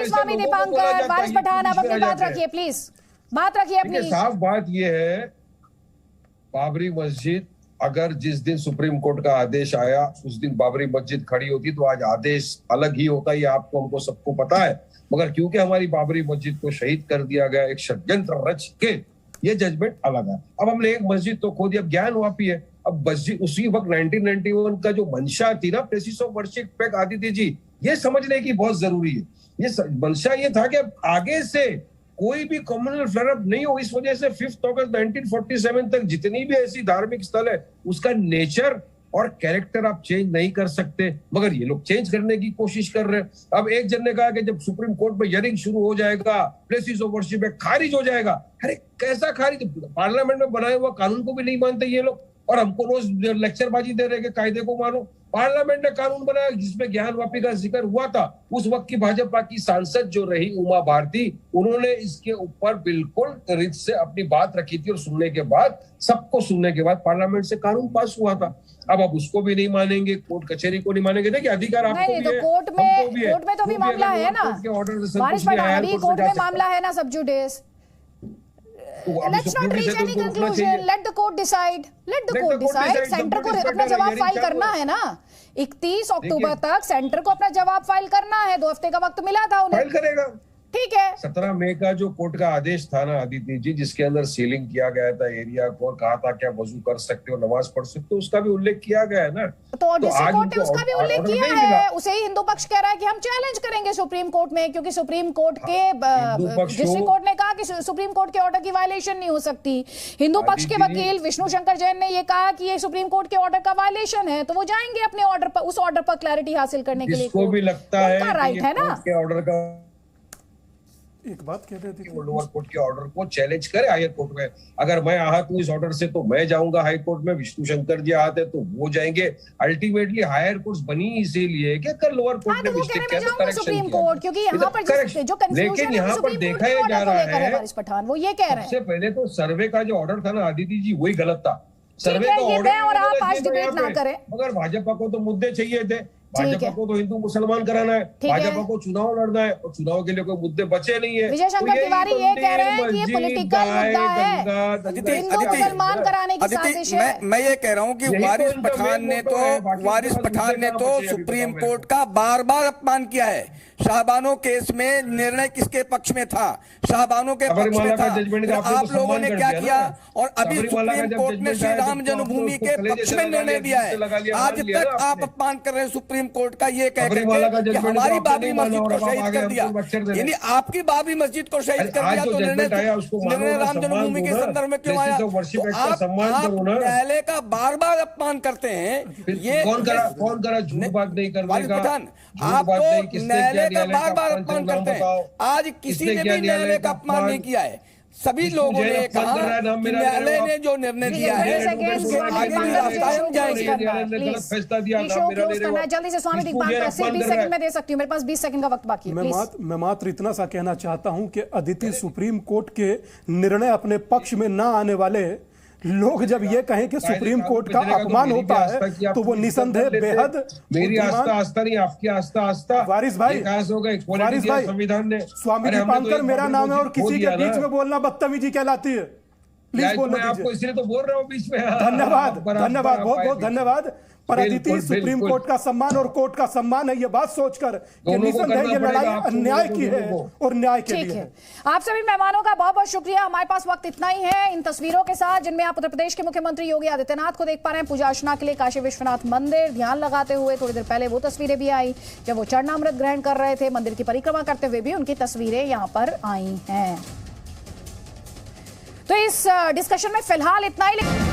स्वामी दीपांकर, वारिस पठान, आप अपनी बात रखिए प्लीज, बात रखिए अपनी। साफ बात ये है, बाबरी मस्जिद, अगर जिस दिन सुप्रीम कोर्ट का आदेश आया उस दिन बाबरी मस्जिद खड़ी होती तो आज आदेश अलग ही होता, ये आपको हमको सबको पता है। मगर क्योंकि हमारी बाबरी मस्जिद को शहीद कर दिया गया एक षड्यंत्र रच के, ये जजमेंट अलग है। अब हमने एक मस्जिद तो खो दिया, ज्ञानवापी है। अब मस्जिद उसी वक्त 1991 का जो मंशा थी ना, प्लेसेस ऑफ वर्शिप पे, आदित्य जी ये समझने की बहुत जरूरी है। ये मंशा ये था कि अब आगे से कोई भी कम्युनल फ्लरअप नहीं हो। इस वजह से 5 अगस्त 1947 तक जितनी भी ऐसी धार्मिक स्थल है उसका नेचर और कैरेक्टर आप चेंज नहीं कर सकते, मगर ये लोग चेंज करने की कोशिश कर रहे हैं। अब एक जन ने कहा कि जब सुप्रीम कोर्ट में हियरिंग शुरू हो जाएगा, प्लेसेस ऑफ वर्शिप खारिज हो जाएगा। अरे कैसा खारिज? पार्लियामेंट में बनाए हुआ कानून को भी नहीं मानते ये लोग, और हमको रोज लेक्चरबाजी दे रहे कि कायदे को मानो। पार्लियामेंट ने कानून बनाया जिसमें ज्ञानवापी का जिक्र हुआ था। उस वक्त की भाजपा की सांसद जो रही उमा भारती, उन्होंने इसके ऊपर बिल्कुल रित से अपनी बात रखी थी, और सुनने के बाद, सबको सुनने के बाद पार्लियामेंट से कानून पास हुआ था। अब आप उसको भी नहीं मानेंगे, कोर्ट कचहरी को नहीं मानेंगे। देखिए अधिकार आपको भी है, तो कोर्ट में तो भी मामला है ना, कोर्ट में मामला है ना, सब जुडिस। Let's not reach any conclusion. Let the court decide. Let the court decide. Centre को अपना जवाब फाइल करना है ना, 31 अक्टूबर तक सेंटर को अपना जवाब फाइल करना है। 2 हफ्ते का वक्त मिला था उन्हें। फाइल करेगा, ठीक है। 17 मई का जो कोर्ट का आदेश था ना अदिति जी, जिसके अंदर सीलिंग किया गया था एरिया को और कहा था क्या वजू कर सकते हो, नमाज पढ़ सकते हो, उसका भी उल्लेख किया गया है ना। तो डिस्ट्रिक्ट कोर्ट ने उसका भी उल्लेख किया है। उसे ही हिंदू पक्ष कह रहा है कि हम चैलेंज करेंगे सुप्रीम कोर्ट में, क्योंकि सुप्रीम कोर्ट के डिस्ट्रिक्ट कोर्ट ने कहा कि सुप्रीम कोर्ट के ऑर्डर की वायलेशन नहीं हो सकती। हिंदू पक्ष के वकील विष्णु शंकर जैन ने ये कहा कि ये सुप्रीम कोर्ट के ऑर्डर का वायलेशन है, तो वो जाएंगे अपने ऑर्डर पर, उस ऑर्डर पर क्लैरिटी हासिल करने के लिए। इसको भी लगता है राइट है ना के ऑर्डर का, एक बात कह रहे थे लोअर कोर्ट के ऑर्डर को चैलेंज करे हायर कोर्ट में। अगर मैं आहत हूं इस ऑर्डर से तो मैं जाऊंगा हाई कोर्ट में, विष्णु शंकर जी आहत है तो वो जाएंगे। अल्टीमेटली हायर कोर्ट बनी इसीलिए कि अगर लोअर कोर्ट ने मिस्टेक किया तो करेक्शन सुप्रीम कोर्ट, क्योंकि यहाँ पर जो कंफ्यूजन लेकिन यहाँ पर देखा जा रहा है वारिस पठान वो ये कह रहे हैं सबसे पहले तो सर्वे का जो ऑर्डर था ना अदिति जी वही गलत था। सर्वे का ऑर्डर और आप आज डिबेट ना करें, मगर भाजपा को तो मुद्दे चाहिए थे। भाजपा को तो हिंदू मुसलमान कराना है, भाजपा को चुनाव लड़ना है और चुनाव के लिए कोई मुद्दे बचे नहीं है। विजय शंकर तिवारी ये कह रहे हैं कि ये पॉलिटिकल मुद्दा है, हिंदू मुसलमान कराने की साजिश है। मैं ये कह रहा हूँ कि वारिस पठान ने तो सुप्रीम कोर्ट का बार बार अपमान किया है। शाहबानो केस में निर्णय किसके पक्ष में था? शाहबानो के पक्ष में था। आप लोगों ने क्या किया? और अभी सुप्रीम कोर्ट ने श्री राम जन्मभूमि के पक्ष में निर्णय दिया है। आज तक आप अपमान कर रहे हैं सुप्रीम कोर्ट का, ये कह के कि हमारी बाबरी मस्जिद को शहीद कर दिया, यानी आपकी बाबरी मस्जिद को शहीद कर दिया, तो निर्णय राम जन्मभूमि के संदर्भ में क्यों आया? आप न्यायालय का बार बार अपमान करते हैं। ये कौन करा झूठ बात नहीं करने का? आप तो न्यायालय का बार बार अपमान करते हैं। आज किसी ने भी न्यायालय का अपमान नहीं किया है। सभी लोगों ने कहा कि न्यायालय ने जो निर्णय दिया है जल्दी से स्वामी सिर्फ 20 सेकंड में दे सकती हूँ, मेरे पास 20 सेकंड का वक्त बाकी है। मैं मात्र इतना सा कहना चाहता हूं कि अदिति सुप्रीम कोर्ट के निर्णय अपने पक्ष में ना आने वाले लोग जब ये कहें कि सुप्रीम कोर्ट का अपमान होता है तो वो निसंदेह बेहद मेरी आस्था नहीं, आपकी आस्था वारिस भाई संविधान ने। स्वामी दीपांकर मेरा नाम है और किसी के बीच में बोलना बदतमीजी कहलाती है। प्लीज बोलने दीजिए। आपको इसलिए तो बोल रहा हूँ बीच में। धन्यवाद, बहुत बहुत धन्यवाद। पर अदिति सुप्रीम कोर्ट का सम्मान और कोर्ट का सम्मान है, ये बात सोचकर कि निसंदेह ये लड़ाई अन्याय की है और न्याय के लिए है। आप सभी मेहमानों का बहुत बहुत शुक्रिया। हमारे पास वक्त इतना ही है। इन तस्वीरों के साथ जिनमें आप उत्तर प्रदेश के मुख्यमंत्री योगी आदित्यनाथ को देख पा रहे हैं पूजा अर्चना के लिए काशी विश्वनाथ मंदिर ध्यान लगाते हुए। थोड़ी देर पहले वो तस्वीरें भी आई जब वो चरणामृत ग्रहण कर रहे थे। मंदिर की परिक्रमा करते हुए भी उनकी तस्वीरें यहाँ पर आई हैं। तो इस डिस्कशन में फिलहाल इतना ही।